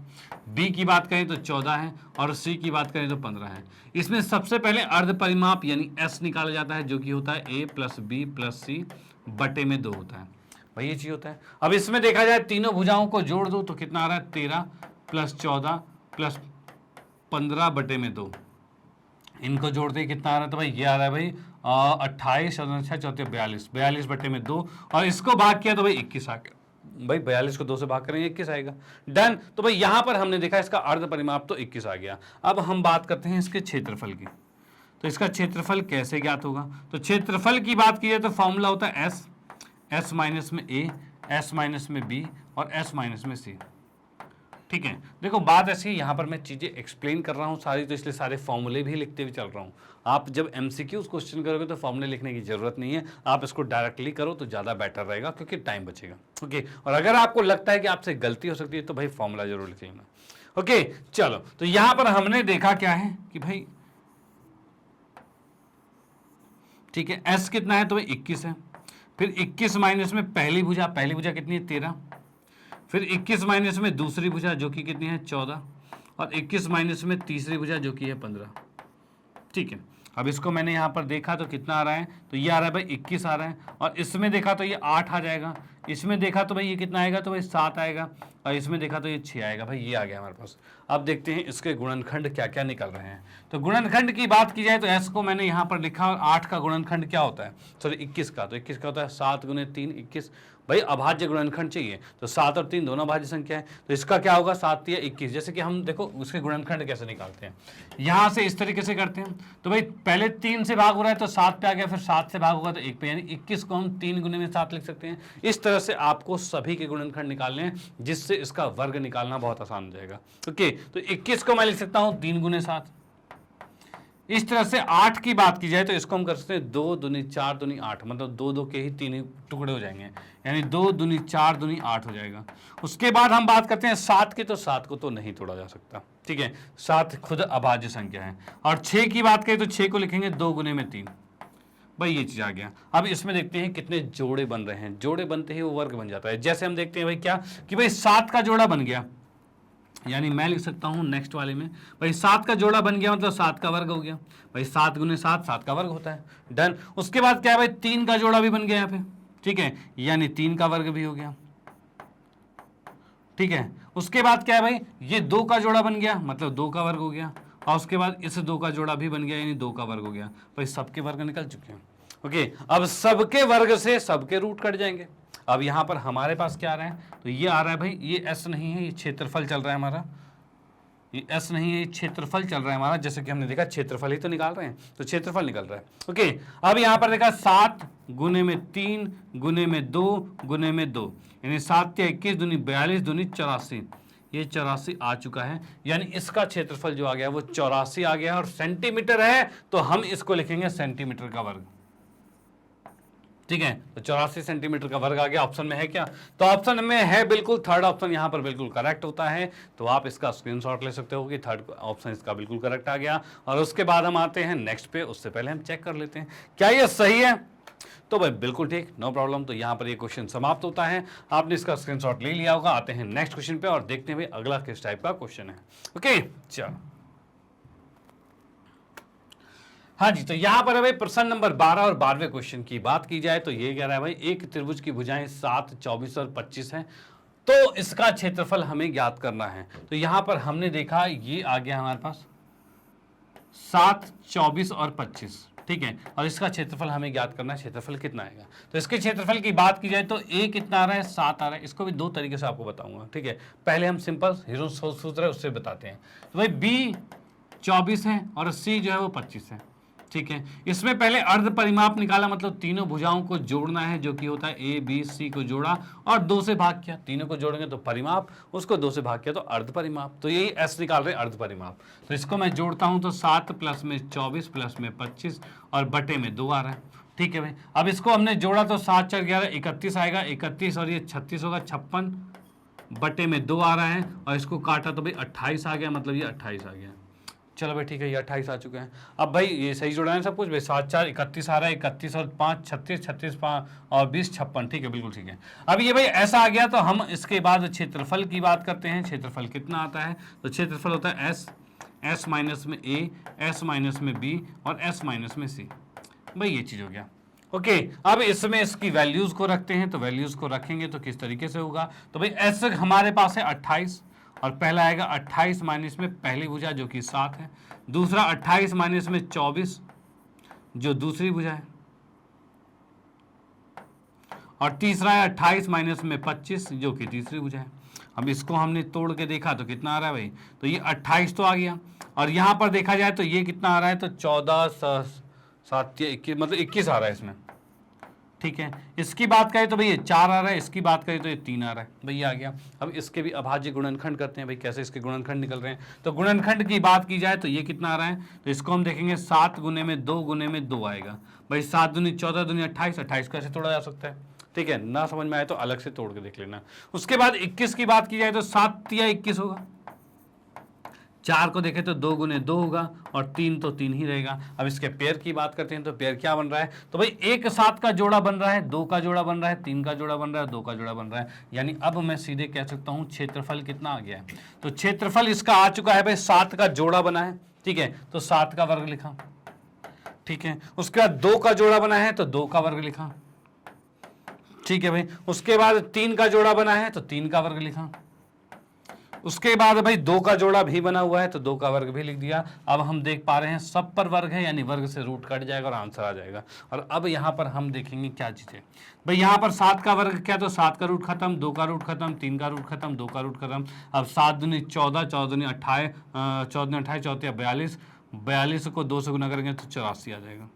बी की बात करें तो 14 है, और सी की बात करें तो 15 है। इसमें सबसे पहले अर्ध परिमाप यानी एस निकाला जाता है, जो कि होता है a + b + c बटे में 2 होता है। भाई ये चीज होता है। अब इसमें देखा जाए तीनों भुजाओं को जोड़ दो तो कितना आ रहा है, 13 + 14 + 15 बटे में 2। इनको जोड़ते ही कितना आ रहा है, तो भाई ये आ रहा है भाई 28 और 6 चौथे 42, 42 बटे में 2, और इसको भाग किया तो भाई 21 आ गया। भाई 42 को 2 से भाग करेंगे 21 आएगा, डन। तो भाई यहां पर हमने देखा इसका अर्ध परिमाप तो 21 आ गया। अब हम बात करते हैं इसके क्षेत्रफल की। तो इसका क्षेत्रफल कैसे ज्ञात होगा, तो क्षेत्रफल की बात की जाए तो फॉर्मूला होता है S माइनस में A, S माइनस में B और S माइनस में C। ठीक है, देखो बात ऐसी है, यहाँ पर मैं चीज़ें एक्सप्लेन कर रहा हूँ सारी, तो इसलिए सारे फॉर्मूले भी लिखते हुए चल रहा हूँ। आप जब MCQs क्वेश्चन करोगे तो फॉर्मूले लिखने की जरूरत नहीं है, आप इसको डायरेक्टली करो तो ज़्यादा बेटर रहेगा, क्योंकि टाइम बचेगा। ओके, और अगर आपको लगता है कि आपसे गलती हो सकती है तो भाई फॉर्मूला जरूर लिख लेना। ओके चलो, तो यहाँ पर हमने देखा क्या है कि भाई ठीक है, S कितना है तो भाई 21 है, फिर 21 माइनस में पहली भुजा कितनी है 13, फिर 21 माइनस में दूसरी भुजा जो कि कितनी है 14, और 21 माइनस में तीसरी भुजा जो कि है 15। ठीक है, अब इसको मैंने यहाँ पर देखा तो कितना आ रहा है, तो ये आ रहा है भाई 21 आ रहा है, और इसमें देखा तो ये 8 आ जाएगा, इसमें देखा तो भाई ये कितना आएगा, तो भाई 7 आएगा, और इसमें देखा तो ये 6 आएगा। भाई ये आ गया हमारे पास। अब देखते हैं इसके गुणनखंड क्या क्या निकल रहे हैं। तो गुणनखंड की बात की जाए तो एस को मैंने यहाँ पर लिखा, और 8 का गुणनखंड क्या होता है, सॉरी 21 का, तो 21 का होता है 7 गुने 3 21। भाई अभाज्य गुणनखंड चाहिए, तो 7 और 3 दोनों अभाज्य संख्या है, तो इसका क्या होगा 7 या 21। जैसे कि हम देखो उसके गुणनखंड कैसे निकालते हैं, यहाँ से इस तरीके से करते हैं। तो भाई पहले 3 से भाग हो रहा है तो 7 पे आ गया, फिर 7 से भाग होगा तो 1 पे, यानी 21 को हम 3 गुने में 7 लिख सकते हैं। इस तरह से आपको सभी के गुणनखंड निकालने हैं, जिससे इसका वर्ग निकालना बहुत आसान हो जाएगा। ओके, तो 21 को मैं लिख सकता हूँ 3 गुने 7। इस तरह से 8 की बात की जाए तो इसको हम कर सकते हैं 2 दूनी 4 दूनी 8, मतलब 2 2 के ही 3 ही टुकड़े हो जाएंगे, यानी 2 दूनी 4 दूनी 8 हो जाएगा। उसके बाद हम बात करते हैं 7 की, तो 7 को तो नहीं तोड़ा जा सकता, ठीक है, 7 खुद अभाज्य संख्या है। और 6 की बात करें तो 6 को लिखेंगे 2 गुने में 3। भाई ये चीज आ गया। अब इसमें देखते हैं कितने जोड़े बन रहे हैं, जोड़े बनते ही वो वर्ग बन जाता है। जैसे हम देखते हैं भाई क्या, कि भाई 7 का जोड़ा बन गया, यानी मैं लिख सकता हूं नेक्स्ट वाले में, भाई 7 का जोड़ा बन गया मतलब 7 का वर्ग हो गया। भाई 7 गुने 7 7 का वर्ग होता है, डन। उसके बाद क्या है भाई, 3 का जोड़ा भी बन गया यहाँ पे, ठीक है, यानी 3 का वर्ग भी हो गया, ठीक है। उसके बाद क्या है भाई, ये 2 का जोड़ा बन गया मतलब 2 का वर्ग हो गया, और उसके बाद इस 2 का जोड़ा भी बन गया, यानी 2 का वर्ग हो गया। भाई सबके वर्ग निकल चुके हैं। ओके, अब सबके वर्ग से सबके रूट कट जाएंगे। अब यहां पर हमारे पास क्या आ रहा है, तो ये आ रहा है भाई, ये एस नहीं है, ये क्षेत्रफल चल रहा है हमारा, ये एस नहीं है, ये क्षेत्रफल चल रहा है हमारा। जैसे कि हमने देखा क्षेत्रफल ही तो निकाल रहे हैं, तो क्षेत्रफल निकल रहा है। ओके, अब यहां पर देखा 7 गुने में 3 गुने में 2 गुने में 2, यानी 7 या 21 दूनी 42 दूनी 84, ये 84 आ चुका है, यानी इसका क्षेत्रफल जो आ गया वो 84 आ गया। और सेंटीमीटर है तो हम इसको लिखेंगे सेंटीमीटर का वर्ग, ठीक है। तो 84 सेंटीमीटर का वर्ग आ गया। ऑप्शन में है क्या, तो ऑप्शन में है बिल्कुल, थर्ड ऑप्शन यहाँ पर बिल्कुल करेक्ट होता है। तो आप इसका स्क्रीनशॉट ले सकते हो कि थर्ड ऑप्शन इसका बिल्कुल करेक्ट आ गया। और उसके बाद हम आते हैं नेक्स्ट पे, उससे पहले हम चेक कर लेते हैं क्या ये सही है। तो भाई बिल्कुल ठीक, नो प्रॉब्लम। तो यहाँ पर ये क्वेश्चन समाप्त होता है, आपने इसका स्क्रीनशॉट ले लिया होगा। आते हैं नेक्स्ट क्वेश्चन पे और देखते हैं भाई अगला किस टाइप का क्वेश्चन है। ओके चलो, हाँ जी, तो यहां पर है भाई प्रश्न नंबर 12 और 12वें क्वेश्चन की बात की जाए तो ये कह रहा है भाई, एक त्रिभुज की भुजाएं 7 24 और 25 हैं, तो इसका क्षेत्रफल हमें ज्ञात करना है। तो यहां पर हमने देखा ये आ गया हमारे पास 7 24 और 25, ठीक है, और इसका क्षेत्रफल हमें ज्ञात करना है। क्षेत्रफल कितना आएगा, तो इसके क्षेत्रफल की बात की जाए तो ए कितना आ रहा है, 7 आ रहा है। इसको भी दो तरीके से आपको बताऊंगा, ठीक है। पहले हम सिंपल हीरो सूत्र है उससे बताते हैं। तो भाई बी 24 है और सी जो है वो 25 है, ठीक है। इसमें पहले अर्ध परिमाप निकाला, मतलब तीनों भुजाओं को जोड़ना है, जो कि होता है ए बी सी को जोड़ा और 2 से भाग किया। तीनों को जोड़ेंगे तो परिमाप, उसको 2 से भाग किया तो अर्ध परिमाप। तो यही एस निकाल रहे हैं, अर्ध परिमाप। तो इसको मैं जोड़ता हूं तो 7 प्लस में 24 प्लस में 25 और बटे में 2 आ रहा है, ठीक है भाई। अब इसको हमने जोड़ा तो 7 4 11 31 आएगा, 31 और ये 36 होगा, 56 बटे में 2 आ रहा है। और इसको काटा तो भाई 28 आ गया, मतलब ये 28 आ गया। चलो भाई ठीक है, ये 28 आ चुके हैं। अब भाई ये सही जुड़ा है सब कुछ भाई, 7 4 31 आ रहा है, 31 और 5 36 36 5 और 20 56, ठीक है, बिल्कुल ठीक है। अब ये भाई ऐसा आ गया तो हम इसके बाद क्षेत्रफल की बात करते हैं। क्षेत्रफल कितना आता है, तो क्षेत्रफल होता है एस, एस माइनस में ए, एस माइनस में बी और एस माइनस में सी। भाई ये चीज हो गया। ओके, अब इसमें इसकी वैल्यूज को रखते हैं। तो वैल्यूज को रखेंगे तो किस तरीके से होगा, तो भाई एस हमारे पास है 28 और पहला आएगा 28 माइनस में पहली भुजा जो कि 7 है, दूसरा 28 माइनस में 24 जो दूसरी भुजा है, और तीसरा है 28 माइनस में 25 जो कि तीसरी भुजा है। अब इसको हमने तोड़ के देखा तो कितना आ रहा है भाई, तो ये 28 तो आ गया, और यहां पर देखा जाए तो ये कितना आ रहा है, तो 14 7 21 मतलब 21 आ रहा है इसमें, ठीक है। इसकी बात करें तो भाई ये 4 आ रहा है, इसकी बात करें तो ये 3 आ रहा है, भाई आ गया। अब इसके भी अभाज्य गुणनखंड करते हैं भाई, कैसे इसके गुणनखंड निकल रहे हैं। तो गुणनखंड की बात की जाए तो ये कितना आ रहा है, तो इसको हम देखेंगे 7 गुने में 2 गुने में 2 आएगा। भाई 7 दूनी 14 दूनी 28, 28 कैसे तोड़ा जा सकता है, ठीक है। ना समझ में आए तो अलग से तोड़ के देख लेना। उसके बाद 21 की बात की जाए तो 7 या 21 होगा, 4 को देखें तो 2 गुने 2 होगा और 3 तो 3 ही रहेगा। अब इसके पेयर की बात करते हैं तो पेयर क्या बन रहा है, तो भाई एक 7 का जोड़ा बन रहा है, 2 का जोड़ा बन रहा है, 3 का जोड़ा बन रहा है, 2 का जोड़ा बन रहा है। यानी अब मैं सीधे कह सकता हूं क्षेत्रफल कितना आ गया है, तो क्षेत्रफल इसका आ चुका है भाई 7 का जोड़ा बना है, ठीक है, तो 7 का वर्ग लिखा, ठीक है। उसके बाद 2 का जोड़ा बना है तो 2 का वर्ग लिखा, ठीक है भाई। उसके बाद 3 का जोड़ा बना है तो 3 का वर्ग लिखा। उसके बाद भाई 2 का जोड़ा भी बना हुआ है तो 2 का वर्ग भी लिख दिया। अब हम देख पा रहे हैं सब पर वर्ग है, यानी वर्ग से रूट कट जाएगा और आंसर आ जाएगा। और अब यहाँ पर हम देखेंगे क्या चीजें भाई। यहाँ पर 7 का वर्ग क्या, तो 7 का रूट खत्म, 2 का रूट खत्म, 3 का रूट खत्म, 2 का रूट खत्म। अब 7 दूनी 14, 14 दूनी 28, 14 28, 14 42, 42 को 2 से गुना करेंगे तो 84 आ जाएगा।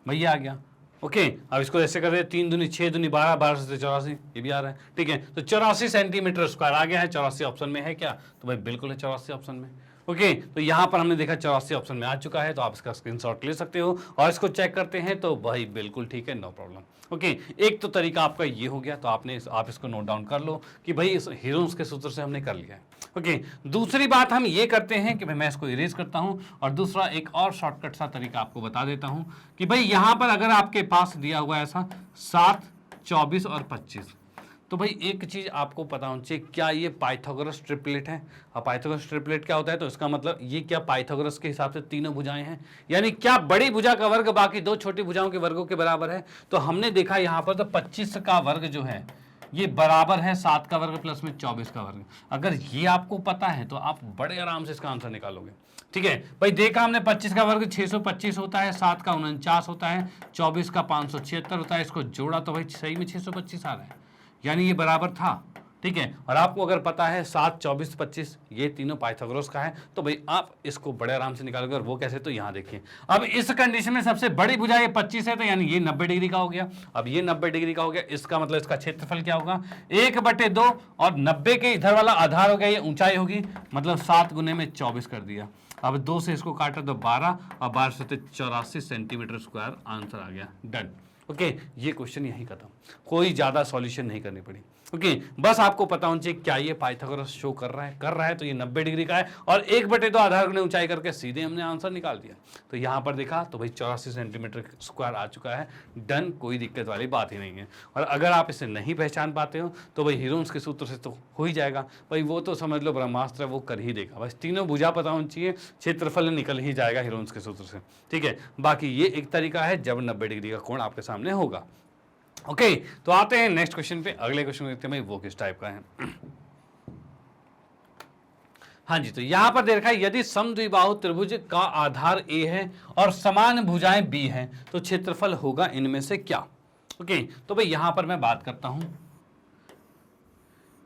भैया आ गया। ओके अब इसको ऐसे कर रहे हैं, 3 दूनी 6 दूनी 12, 12 से 84, ये भी आ रहा है। ठीक है, तो 84 सेंटीमीटर स्क्वायर आ गया है। 84 ऑप्शन में है क्या, तो भाई बिल्कुल है 84 ऑप्शन में। ओके तो यहाँ पर हमने देखा 84 ऑप्शन में आ चुका है, तो आप इसका स्क्रीनशॉट ले सकते हो और इसको चेक करते हैं तो भाई बिल्कुल ठीक है, नो प्रॉब्लम। ओके एक तो तरीका आपका ये हो गया, तो आप इसको नोट डाउन कर लो कि भाई इस हीरोन्स के सूत्र से हमने कर लिया है। ओके दूसरी बात हम ये करते हैं कि भाई मैं इसको इरेज करता हूं और दूसरा एक और शॉर्टकट सा तरीका आपको बता देता हूं कि भाई यहां पर अगर आपके पास दिया हुआ ऐसा 7, 24 और 25, तो भाई एक चीज आपको पता होनी चाहिए, क्या ये पाइथागोरस ट्रिपलेट है। अब पाइथागोरस ट्रिपलेट क्या होता है, तो इसका मतलब ये क्या पाइथागोरस के हिसाब से तीनों भुजाएं हैं, यानी क्या बड़ी भुजा का वर्ग बाकी 2 छोटी भुजाओं के वर्गों के बराबर है। तो हमने देखा यहाँ पर तो 25 का वर्ग जो है ये बराबर है 7 का वर्ग प्लस में 24 का वर्ग। अगर ये आपको पता है तो आप बड़े आराम से इसका आंसर निकालोगे। ठीक है भाई, देखा हमने 25 का वर्ग 625 होता है, 7 का 49 होता है, 24 का 576 होता है। इसको जोड़ा तो भाई सही में 625 आ रहा है, यानी ये बराबर था। ठीक है, और आपको अगर पता है 7, 24, 25 ये तीनों पाइथागोरस का है, तो भाई आप इसको बड़े आराम से निकालोगे। और वो कैसे, तो यहाँ देखिए, अब इस कंडीशन में सबसे बड़ी भुजा ये 25 है, तो यानी ये 90 डिग्री का हो गया। अब ये 90 डिग्री का हो गया, इसका मतलब इसका क्षेत्रफल क्या होगा 1/2, और 90 के इधर वाला आधार हो गया, ये ऊंचाई होगी, मतलब 7 गुने में 24 कर दिया। अब 2 से इसको काटा तो 12, और 12 से 84 सेंटीमीटर स्क्वायर आंसर आ गया। डन। ओके ये क्वेश्चन यही खत्म, कोई ज्यादा सॉल्यूशन नहीं करनी पड़ी। ओके बस आपको पता होना चाहिए क्या ये पाइथागोरस शो कर रहा है तो ये 90 डिग्री का है, और 1/2 आधार गुणे ऊंचाई करके सीधे हमने आंसर निकाल दिया। तो यहाँ पर देखा तो भाई 84 सेंटीमीटर स्क्वायर आ चुका है। डन, कोई दिक्कत वाली बात ही नहीं है। और अगर आप इसे नहीं पहचान पाते हो तो भाई हीरोन्स के सूत्र से तो हो ही जाएगा भाई, वो तो समझ लो ब्रह्मास्त्र है, वो कर ही देगा। बस तीनों भुजा पता होनी चाहिए, क्षेत्रफल निकल ही जाएगा हीरोन्स के सूत्र से। ठीक है, बाकी ये एक तरीका है जब 90 डिग्री का कोण आपके सामने होगा। ओके तो आते हैं नेक्स्ट क्वेश्चन पे। अगले क्वेश्चन देखते हैं भाई वो किस टाइप का है। हाँ जी, तो यहां पर देखा है यदि समद्विबाहु त्रिभुज का आधार A है और समान भुजाएं B हैं तो क्षेत्रफल होगा इनमें से क्या। ओके तो भाई यहां पर मैं बात करता हूं,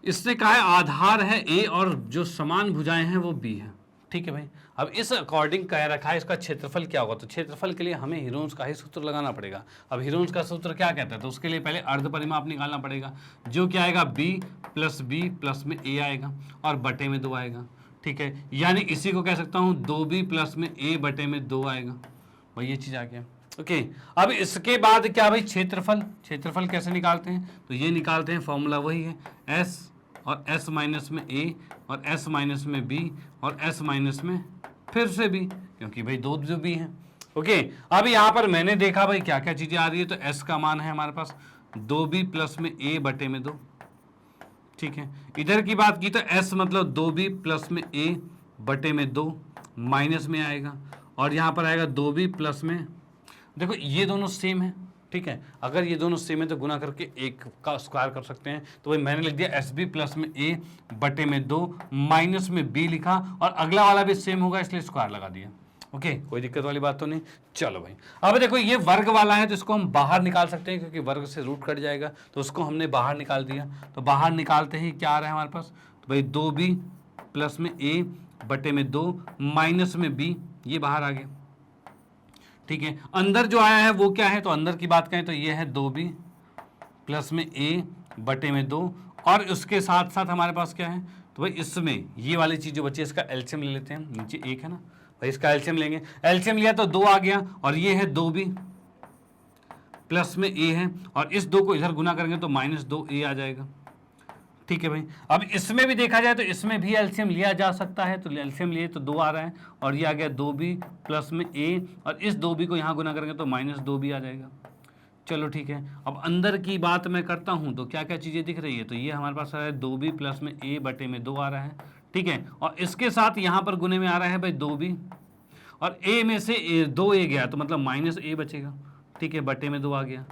इसने कहा है आधार है A और जो समान भुजाएं हैं वो B है। ठीक है भाई, अब इस अकॉर्डिंग कह रखा है इसका क्षेत्रफल क्या होगा, तो क्षेत्रफल के लिए हमें हीरोन्स का ही सूत्र लगाना पड़ेगा। अब हीरोन्स का सूत्र क्या कहता है, तो उसके लिए पहले अर्ध परिमाप निकालना पड़ेगा, जो क्या आएगा b प्लस में a आएगा और बटे में 2 आएगा। ठीक है, यानी इसी को कह सकता हूँ 2b प्लस में a बटे में 2 आएगा। भाई ये चीज आ गया। ओके अब इसके बाद क्या भाई क्षेत्रफल कैसे निकालते हैं, तो ये निकालते हैं, फॉर्मूला वही है s और s माइनस में a और s माइनस में b और s माइनस में फिर से b, क्योंकि भाई 2 जो b हैं। ओके अब यहाँ पर मैंने देखा भाई क्या क्या चीजें आ रही है, तो s का मान है हमारे पास 2b प्लस में a बटे में 2। ठीक है, इधर की बात की तो s मतलब 2b प्लस में a बटे में 2 माइनस में आएगा, और यहाँ पर आएगा 2b प्लस में, देखो ये दोनों सेम है। ठीक है, अगर ये दोनों सेम है तो गुना करके एक का स्क्वायर कर सकते हैं। तो भाई मैंने लिख दिया एस बी प्लस में a बटे में 2 माइनस में b लिखा, और अगला वाला भी सेम होगा इसलिए स्क्वायर लगा दिया। ओके कोई दिक्कत वाली बात तो नहीं। चलो भाई अब देखो ये वर्ग वाला है तो इसको हम बाहर निकाल सकते हैं, क्योंकि वर्ग से रूट कट जाएगा, तो उसको हमने बाहर निकाल दिया। तो बाहर निकालते ही क्या आ रहा है हमारे पास, तो भाई 2b प्लस में a बटे में 2 माइनस में b, ये बाहर आ गया। ठीक है, अंदर जो आया है वो क्या है, तो अंदर की बात करें तो ये है 2b प्लस में a बटे में 2, और उसके साथ साथ हमारे पास क्या है, तो भाई इसमें ये वाली चीज जो बची है इसका एलसीएम ले लेते हैं। नीचे 1 है ना भाई, इसका एलसीएम लेंगे, एलसीएम लिया तो 2 आ गया, और ये है 2b प्लस में a है, और इस 2 को इधर गुना करेंगे तो माइनस 2a आ जाएगा। ठीक है भाई, अब इसमें भी देखा जाए तो इसमें भी एलसीएम लिया जा सकता है, तो एलसीएम लिए तो 2 आ रहा है, और ये आ गया 2b प्लस में a, और इस 2b को यहाँ गुना करेंगे तो माइनस 2b आ जाएगा। चलो ठीक है, अब अंदर की बात मैं करता हूँ तो क्या क्या चीज़ें दिख रही है, तो ये हमारे पास आ रहा है 2b प्लस में a बटे में 2 आ रहा है। ठीक है, और इसके साथ यहाँ पर गुने में आ रहा है भाई 2b, और a में से 2a गया तो मतलब माइनस a बचेगा। ठीक है, बटे में 2 आ गया।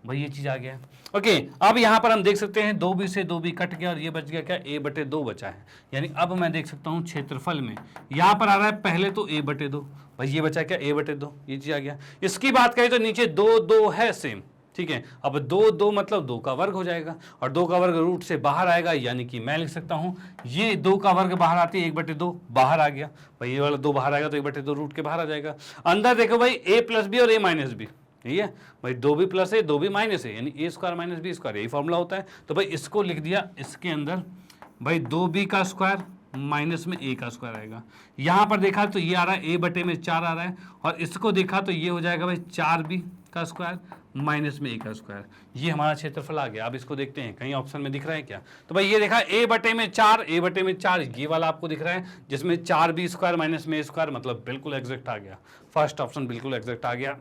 भाई ये चीज आ गया। ओके, अब यहां पर हम देख सकते हैं 2b से 2b कट गया और ये बच गया क्या, a/2 बचा है। यानी अब मैं देख सकता हूं क्षेत्रफल में यहां पर आ रहा है पहले तो a/2, भाई ये बचा क्या, a/2, ये चीज आ गया। इसकी बात करें तो नीचे 2 2 है सेम, ठीक है। अब 2 2 मतलब 2 का वर्ग हो जाएगा और 2 का वर्ग रूट से बाहर आएगा, यानी कि मैं लिख सकता हूं ये 2 का वर्ग बाहर आती है 1/2 बाहर आ गया, भाई ये वाला 2 बाहर आएगा तो 1/2 रूट के बाहर आ जाएगा। अंदर देखो भाई a+b और a-b, ठीक है भाई, 2b प्लस है 2b माइनस है, यानी a² माइनस b², यही फॉर्मूला होता है। तो भाई इसको लिख दिया, इसके अंदर भाई 2b का स्क्वायर माइनस में a का स्क्वायर आएगा। यहां पर देखा तो ये आ रहा है a/4 आ रहा है, और इसको देखा तो ये हो जाएगा भाई 4b का स्क्वायर माइनस में a का स्क्वायर। ये हमारा क्षेत्रफल आ गया। अब इसको देखते हैं कहीं ऑप्शन में दिख रहा है क्या, तो भाई ये देखा a/4 ये वाला आपको दिख रहा है, जिसमें 4b² माइनस में a², मतलब बिल्कुल एग्जैक्ट आ गया। फर्स्ट ऑप्शन बिल्कुल एग्जैक्ट आ गया।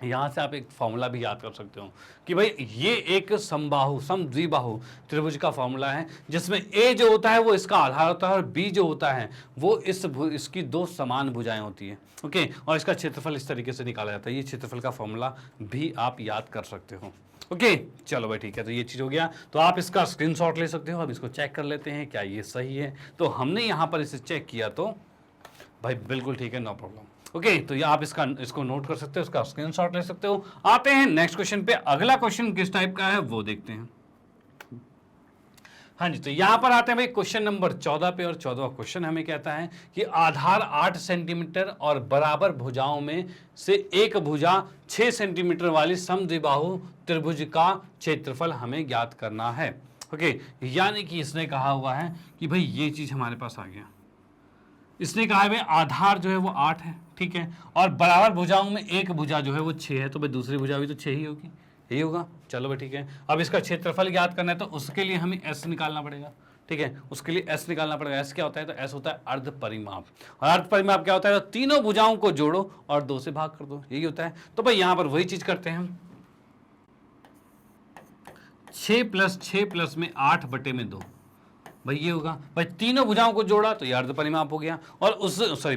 यहाँ से आप एक फॉर्मूला भी याद कर सकते हो कि भाई ये एक समद्विबाहु त्रिभुज का फॉर्मूला है, जिसमें ए जो होता है वो इसका आधार होता है और बी जो होता है वो इसकी 2 समान भुजाएं होती है। ओके, और इसका क्षेत्रफल इस तरीके से निकाला जाता है। ये क्षेत्रफल का फॉर्मूला भी आप याद कर सकते हो। ओके, चलो भाई ठीक है, तो ये चीज़ हो गया। तो आप इसका स्क्रीनशॉट ले सकते हो। अब इसको चेक कर लेते हैं क्या ये सही है। तो हमने यहाँ पर इसे चेक किया तो भाई बिल्कुल ठीक है, नो प्रॉब्लम। ओके, तो ये आप इसको नोट कर सकते हो, इसका स्क्रीनशॉट ले सकते हो। आते हैं नेक्स्ट क्वेश्चन पे। अगला क्वेश्चन किस टाइप का है वो देखते हैं। हाँ जी, तो यहां पर आते हैं भाई क्वेश्चन नंबर 14 पे, और 14वां क्वेश्चन हमें कहता है कि आधार 8 सेंटीमीटर और बराबर भुजाओं में से एक भुजा 6 सेंटीमीटर वाली समद्विबाहु त्रिभुज का क्षेत्रफल हमें ज्ञात करना है। ओके, यानी कि इसने कहा हुआ है कि भाई ये चीज हमारे पास आ गया। इसने कहा है भाई आधार जो है वो 8 है, ठीक है, और बराबर भुजाओं में एक भुजा जो है वो 6 है, तो भाई दूसरी भुजा भी तो 6 ही होगी, यही होगा। चलो भाई ठीक है, अब इसका क्षेत्रफल ज्ञात करना है तो उसके लिए हमें एस निकालना पड़ेगा, ठीक है, उसके लिए एस निकालना पड़ेगा। एस क्या होता है, तो एस होता है अर्ध परिमाप, और अर्ध परिमाप क्या होता है, तो तीनों भुजाओं को जोड़ो और 2 से भाग कर दो, यही होता है। तो भाई यहां पर वही चीज करते हैं हम, 6 + 6 + 8/2, भाई ये होगा। भाई तीनों भुजाओं को जोड़ा तो ये अर्ध परिमाप हो गया, और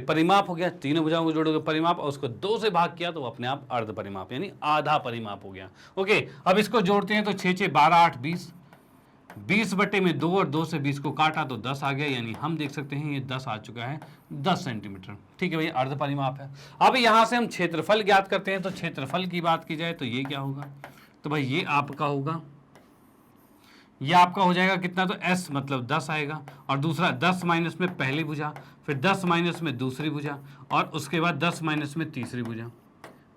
परिमाप हो गया। तीनों भुजाओं को जोड़ोगे परिमाप, और उसको 2 से भाग किया तो अपने आप अर्ध परिमाप यानी आधा परिमाप हो गया। ओके, अब इसको जोड़ते हैं तो 6 6 12 8 20, 20/2 और 2 से 20 को काटा तो 10 आ गया, यानी हम देख सकते हैं ये 10 आ चुका है, 10 सेंटीमीटर, ठीक है भाई, अर्ध परिमाप है। अब यहां से हम क्षेत्रफल ज्ञात करते हैं, तो क्षेत्रफल की बात की जाए तो ये क्या होगा, तो भाई ये आपका होगा, ये आपका हो जाएगा कितना, तो s मतलब 10 आएगा, और दूसरा 10 माइनस में पहली भुजा, फिर 10 माइनस में दूसरी भुजा, और उसके बाद 10 माइनस में तीसरी भुजा,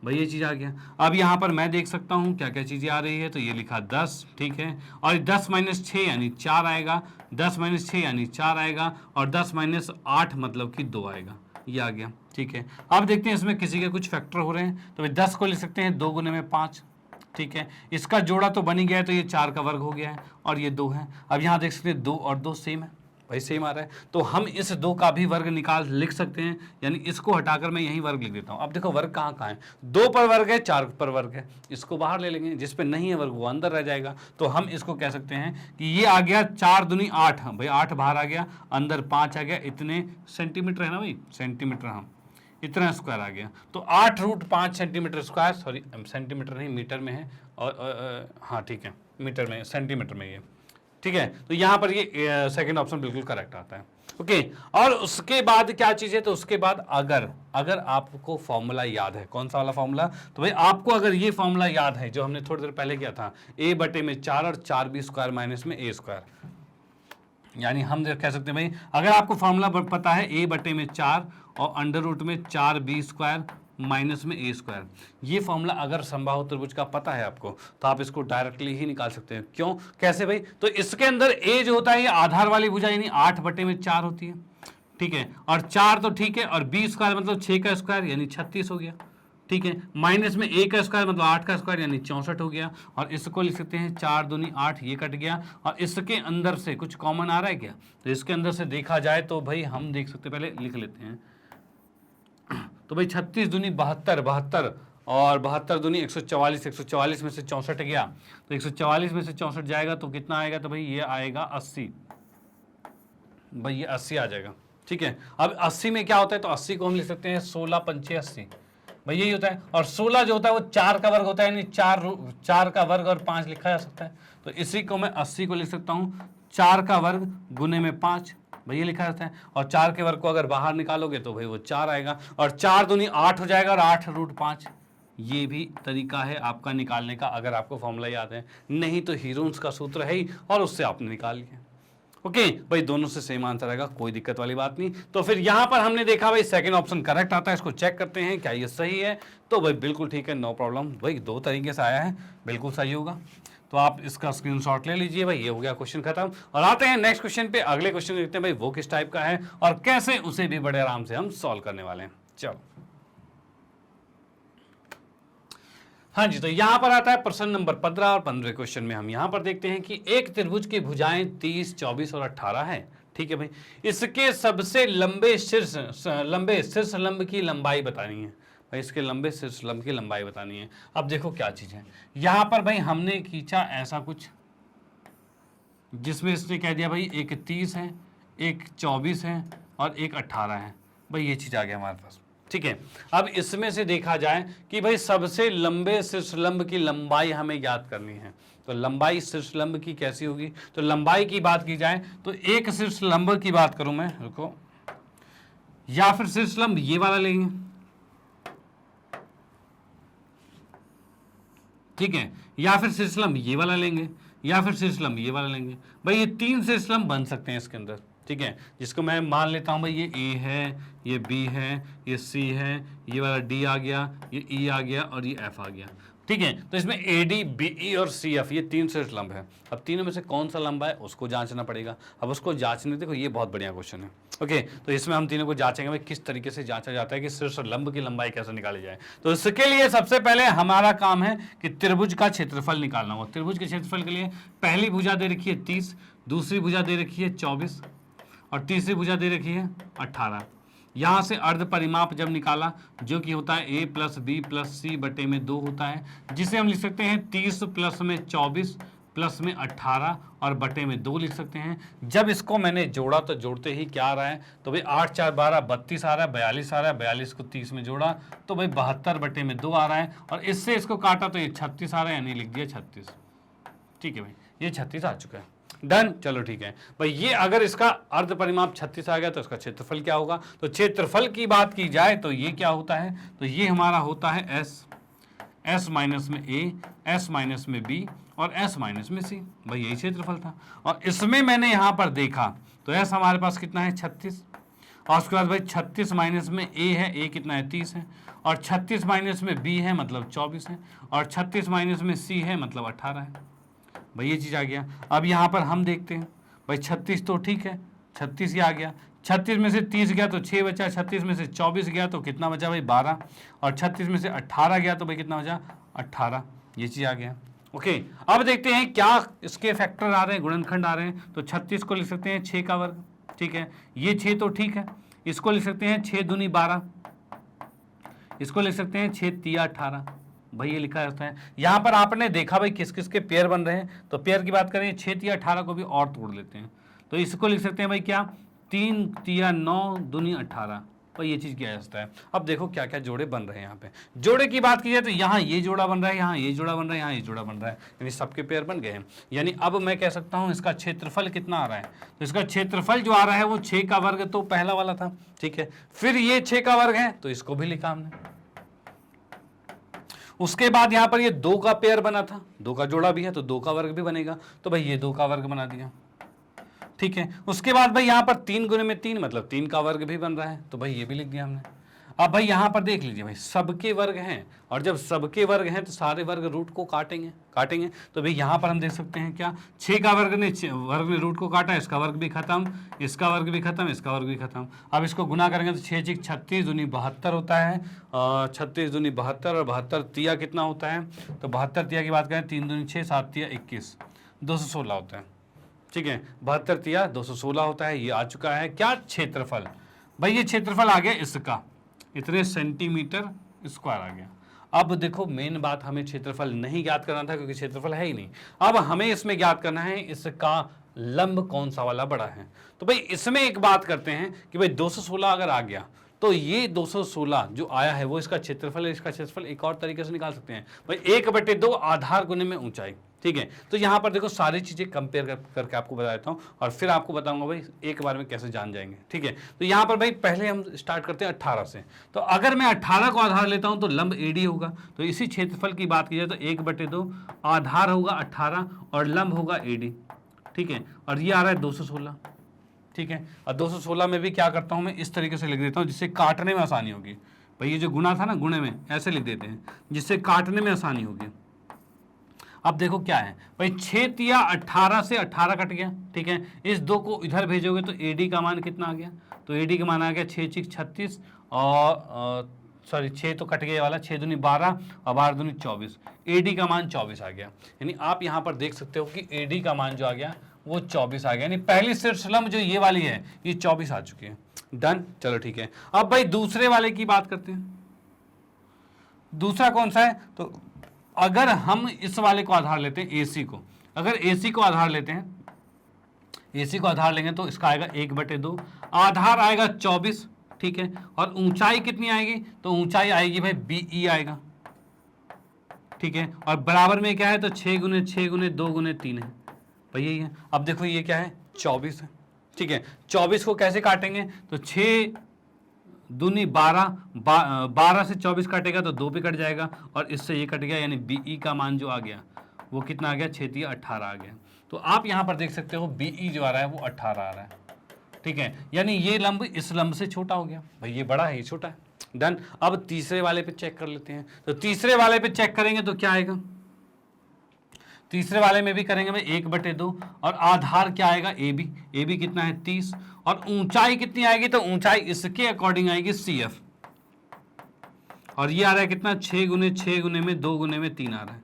भाई ये चीज़ आ गया। अब यहाँ पर मैं देख सकता हूँ क्या क्या चीज़ें आ रही है, तो ये लिखा 10, ठीक है, और 10 - 6 यानी 4 आएगा, 10 - 6 यानी 4 आएगा, और 10 - 8 मतलब कि 2 आएगा, ये आ गया, ठीक है। अब देखते हैं इसमें किसी के कुछ फैक्टर हो रहे हैं, तो भाई 10 को लिख सकते हैं 2 × 5, ठीक है, इसका जोड़ा तो बन ही गया है, तो ये 4 का वर्ग हो गया है, और ये 2 है। अब यहाँ देख सकते हैं 2 और 2 सेम है, भाई सेम आ रहा है, तो हम इस 2 का भी वर्ग लिख सकते हैं, यानी इसको हटाकर मैं यही वर्ग लिख देता हूँ। अब देखो वर्ग कहाँ कहाँ है, 2 पर वर्ग है, 4 पर वर्ग है, इसको बाहर ले लेंगे, जिस पे नहीं है वर्ग वो अंदर रह जाएगा। तो हम इसको कह सकते हैं कि ये आ गया 4 दूनी 8, भाई 8 बाहर आ गया, अंदर 5 आ गया, इतने सेंटीमीटर है ना भाई, सेंटीमीटर, हाँ इतना स्क्वायर आ गया। तो 8√5 सेंटीमीटर स्क्वायर, सॉरी सेंटीमीटर नहीं मीटर में है, और हाँ ठीक है मीटर में, सेंटीमीटर में ये, ठीक है। तो यहाँ पर ये सेकंड ऑप्शन बिल्कुल करेक्ट आता है। ओके, और उसके बाद क्या चीज़ है, तो उसके बाद अगर आपको फॉर्मूला याद है, कौन सा वाला फॉर्मूला, तो भाई आपको अगर ये फॉर्मूला याद है जो हमने थोड़ी देर पहले किया था, a/4 और 4b² माइनस में a², यानी हम कह सकते हैं भाई अगर आपको फॉर्मूला पता है a/4 और √4b² माइनस में a², ये फॉर्मूला अगर समबाहु त्रिभुज का पता है आपको, तो आप इसको डायरेक्टली ही निकाल सकते हैं। क्यों, कैसे भाई, तो इसके अंदर a जो होता है ये आधार वाली भुजा यानी 8/4 होती है, ठीक है, और 4 तो ठीक है, और b² मतलब 6 का स्क्वायर यानी 36 हो गया, ठीक है, माइनस में a का स्क्वायर मतलब 8 का स्क्वायर यानी 64 हो गया, और इसको लिख सकते हैं 4 दूनी 8, ये कट गया, और इसके अंदर से कुछ कॉमन आ रहा है क्या, तो इसके अंदर से देखा जाए तो भाई हम देख सकते हैं, पहले लिख लेते हैं, तो भाई 36 दूनी 72, और 72 दूनी 144, 144 में से 64 गया, तो 144 में से 64 जाएगा तो कितना आएगा, तो भाई ये आएगा 80, भाई ये 80 आ जाएगा, ठीक है। अब 80 में क्या होता है, तो 80 को हम लिख सकते हैं 16 × 5 = 80, भाई यही होता है। और 16 जो होता है वो 4 का वर्ग होता है, यानी 4 का वर्ग और 5 लिखा जा सकता है। तो इसी को मैं 80 को लिख सकता हूँ 4 का वर्ग गुने में 5, भाई ये लिखा जाता है। और 4 के वर्ग को अगर बाहर निकालोगे तो भाई वो 4 आएगा, और 4 दूनी 8 हो जाएगा, और 8√5। ये भी तरीका है आपका निकालने का, अगर आपको फॉर्मूला याद है। नहीं तो हीरोन्स का सूत्र है ही, और उससे आपने निकाल लिया। ओके भाई, दोनों से सेम आंसर आएगा, कोई दिक्कत वाली बात नहीं। तो फिर यहां पर हमने देखा भाई सेकंड ऑप्शन करेक्ट आता है, इसको चेक करते हैं क्या ये सही है। तो भाई बिल्कुल ठीक है, नो प्रॉब्लम। भाई 2 तरीके से आया है, बिल्कुल सही होगा। तो आप इसका स्क्रीनशॉट ले लीजिए भाई, ये हो गया क्वेश्चन खत्म। और आते हैं नेक्स्ट क्वेश्चन पे। अगले क्वेश्चन देखते हैं भाई वो किस टाइप का है और कैसे उसे भी बड़े आराम से हम सॉल्व करने वाले हैं। चलो हाँ जी, तो यहां पर आता है प्रश्न नंबर 15, और 15वें क्वेश्चन में हम यहां पर देखते हैं कि एक त्रिभुज की भुजाएं 30, 24 और 18 है। ठीक है भाई, इसके सबसे लंबे शीर्ष लंब की लंबाई बतानी है। भाई इसके लंबे शीर्ष लंब की लंबाई बतानी है। अब देखो क्या चीज है यहां पर भाई, हमने खींचा ऐसा कुछ जिसमें इसने कह दिया भाई एक 30 है, एक 24 है और एक 18 है। भाई ये चीज आ गया हमारे पास। ठीक है, अब इसमें से देखा जाए कि भाई सबसे लंबे शीर्षलंब की लंबाई हमें ज्ञात करनी है। तो लंबाई शीर्षलंब की कैसी होगी, तो लंबाई की बात की जाए तो एक शीर्षलंब की बात करूं मैं, रुको, या फिर शीर्षलंब ये वाला लेंगे। ठीक है, या फिर शीर्षलंब ये वाला लेंगे, या फिर शीर्षलंब ये वाला लेंगे। भाई ये 3 शीर्षलंब बन सकते हैं इसके अंदर। ठीक है, जिसको मैं मान लेता हूं भाई ये ए है, ये बी है, ये सी है, ये वाला डी आ गया, ये ई आ गया और ये एफ आ गया। ठीक है, तो इसमें ए डी बी ई और सी एफ ये 3 शीर्षलंब है। अब तीनों में से कौन सा लंबा है उसको जांचना पड़ेगा। अब उसको जांचने, देखो ये बहुत बढ़िया क्वेश्चन है। ओके, तो इसमें हम तीनों को जांचेंगे भाई किस तरीके से जांचा जाता है कि शीर्षलंब की लंबाई कैसे निकाली जाए। तो इसके लिए सबसे पहले हमारा काम है कि त्रिभुज का क्षेत्रफल निकालना होगा। त्रिभुज के क्षेत्रफल के लिए पहली भुजा दे रखी है 30, दूसरी भुजा दे रखी है 24 और तीसरी भुजा दे रखी है 18। यहाँ से अर्ध परिमाप जब निकाला जो कि होता है a प्लस बी प्लस सी बटे में 2 होता है, जिसे हम लिख सकते हैं 30 प्लस में 24 प्लस में 18 और बटे में 2 लिख सकते हैं। जब इसको मैंने जोड़ा तो जोड़ते ही क्या आ रहा है, तो भाई 8 4 12 32 आ रहा है, 42 आ रहा है, 42 को 30 में जोड़ा तो भाई 72 बटे में 2 आ रहा है, और इससे इसको काटा तो ये 36 आ रहा है, यानी लिख दिया 36। ठीक है भाई, ये 36 आ चुका है। डन, चलो ठीक है भाई। ये अगर इसका अर्ध परिमाप 36 आ गया तो इसका क्षेत्रफल क्या होगा, तो क्षेत्रफल की बात की जाए तो ये क्या होता है, तो ये हमारा होता है एस माइनस में ए, एस माइनस में बी और एस माइनस में सी। भाई यही क्षेत्रफल था। और इसमें मैंने यहां पर देखा तो एस हमारे पास कितना है 36, और उसके बाद भाई 36 माइनस में ए है, ए कितना है 30 है, और 36 माइनस में बी है मतलब 24 है, और 36 माइनस में सी है मतलब 18 है। भाई ये चीज़ आ गया। अब यहाँ पर हम देखते हैं भाई 36 तो ठीक है, 36 ही आ गया, 36 में से 30 गया तो 6 बचा, 36 में से 24 गया तो कितना बचा भाई 12, और 36 में से 18 गया तो भाई कितना बचा 18। ये चीज़ आ गया। ओके, अब देखते हैं क्या इसके फैक्टर आ रहे हैं, गुणनखंड आ रहे हैं। तो 36 को लिख सकते हैं 6 का वर्ग। ठीक है, ये 6 तो ठीक है, इसको लिख सकते हैं 6 दूनी 12, इसको लिख सकते हैं 6 तिया 18। भाई ये लिखा जाता है। यहाँ पर आपने देखा भाई किस किस के पेयर बन रहे हैं, तो पेयर की बात करें 6 तिया 18 को भी और तोड़ लेते हैं, तो इसको लिख सकते हैं भाई क्या 3 तिया 9 दूनी 18। भाई ये चीज़ किया जा सकता है। अब देखो क्या क्या जोड़े बन रहे हैं। यहाँ पे जोड़े की बात की जाए तो यहाँ ये जोड़ा बन रहा है, यहाँ ये जोड़ा बन रहा है, यहाँ ये जोड़ा बन रहा है, यानी सबके पेयर बन गए हैं। यानी अब मैं कह सकता हूँ इसका क्षेत्रफल कितना आ रहा है, तो इसका क्षेत्रफल जो आ रहा है वो 6 का वर्ग तो पहला वाला था। ठीक है, फिर ये 6 का वर्ग है तो इसको भी लिखा हमने। उसके बाद यहां पर ये 2 का पेयर बना था, 2 का जोड़ा भी है तो 2 का वर्ग भी बनेगा, तो भाई ये 2 का वर्ग बना दिया। ठीक है, उसके बाद भाई यहां पर 3 गुने में 3 मतलब 3 का वर्ग भी बन रहा है, तो भाई ये भी लिख दिया हमने। अब भाई यहां पर देख लीजिए भाई सबके वर्ग हैं, और जब सबके वर्ग हैं तो सारे वर्ग रूट को काटेंगे। तो भाई यहां पर हम देख सकते हैं क्या 6 का वर्ग ने रूट को काटा, इसका वर्ग भी खत्म, इसका वर्ग भी खत्म, इसका वर्ग भी खत्म। अब इसको गुना करेंगे तो 6 6 36 दूनी 72 होता है, 36 दूनी 72 और 72 तिया कितना होता है, तो 72 तिया की बात करें 3 दूनी 6 7 तिया 21 216 होता है। ठीक है, 72 तिया 216 होता है। ये आ चुका है क्या क्षेत्रफल। भाई ये क्षेत्रफल आ गया इसका, इतने सेंटीमीटर स्क्वायर आ गया। अब देखो मेन बात, हमें क्षेत्रफल नहीं ज्ञात करना था क्योंकि क्षेत्रफल है ही नहीं। अब हमें इसमें ज्ञात करना है इसका लंब कौन सा वाला बड़ा है। तो भाई इसमें एक बात करते हैं कि भाई 216 अगर आ गया तो ये 216 जो आया है वो इसका क्षेत्रफल है। इसका क्षेत्रफल एक और तरीके से निकाल सकते हैं भाई, 1/2 आधार गुने में ऊंचाई, ठीक है। तो यहाँ पर देखो सारी चीजें कंपेयर करके आपको बता देता हूँ और फिर आपको बताऊंगा भाई एक बार में कैसे जान जाएंगे, ठीक है। तो यहाँ पर भाई पहले हम स्टार्ट करते हैं 18 से। तो अगर मैं 18 को आधार लेता हूँ तो लंब एडी होगा। तो इसी क्षेत्रफल की बात की जाए तो 1/2 आधार होगा 18 और लंब होगा एडी, ठीक है। और ये आ रहा है 216, ठीक है। और 216 में भी क्या करता हूँ मैं, इस तरीके से लिख देता हूँ जिससे काटने में आसानी होगी। भाई ये जो गुना था ना, गुणे में ऐसे लिख देते हैं जिससे काटने में आसानी होगी। अब देखो क्या है भाई, 6 या 18 से 18 कट गया, ठीक है। इस 2 को इधर भेजोगे तो एडी का मान कितना आ गया, तो एडी का मान आ गया 6 6 36 और सॉरी 6 तो कट गया वाला, 6 दूनी 12 और 12 दूनी 24, एडी का मान 24 आ गया। यानी आप यहाँ पर देख सकते हो कि एडी का मान जो आ गया वो 24 आ गया। यानी पहली शीर्ष लंब जो ये वाली है ये 24 आ चुकी है। डन, चलो ठीक है। अब भाई दूसरे वाले की बात करते हैं। दूसरा कौन सा है, तो अगर हम इस वाले को आधार लेते हैं एसी को, अगर एसी को आधार लेते हैं, एसी को आधार लेंगे तो इसका आएगा 1/2, आधार आएगा 24, ठीक है। और ऊंचाई कितनी आएगी, तो ऊंचाई आएगी भाई बीई आएगा, ठीक है। और बराबर में क्या है, तो 6 × 6 × 2 × 3 है भाई, यही है। अब देखो ये क्या है, 24 है, ठीक है। 24 को कैसे काटेंगे, तो 6 दूनी 12, 12 से 24 काटेगा तो 2 पे कट जाएगा और इससे ये कट गया, यानी बीई का मान जो आ गया वो कितना आ गया, 6 × 18 आ गया। तो आप यहाँ पर देख सकते हो बीई जो आ रहा है वो 18 आ रहा है, ठीक है। यानी ये लंब इस लंब से छोटा हो गया भाई, ये बड़ा है ये छोटा है। डन। अब तीसरे वाले पे चेक कर लेते हैं। तो तीसरे वाले पे चेक करेंगे तो क्या आएगा, तीसरे वाले में भी करेंगे भाई 1/2 और आधार क्या आएगा एबी, एबी कितना है 30 और ऊंचाई कितनी आएगी, तो ऊंचाई इसके अकॉर्डिंग आएगी सीएफ और ये आ रहा है कितना 6 × 6 × 2 × 3 आ रहा है,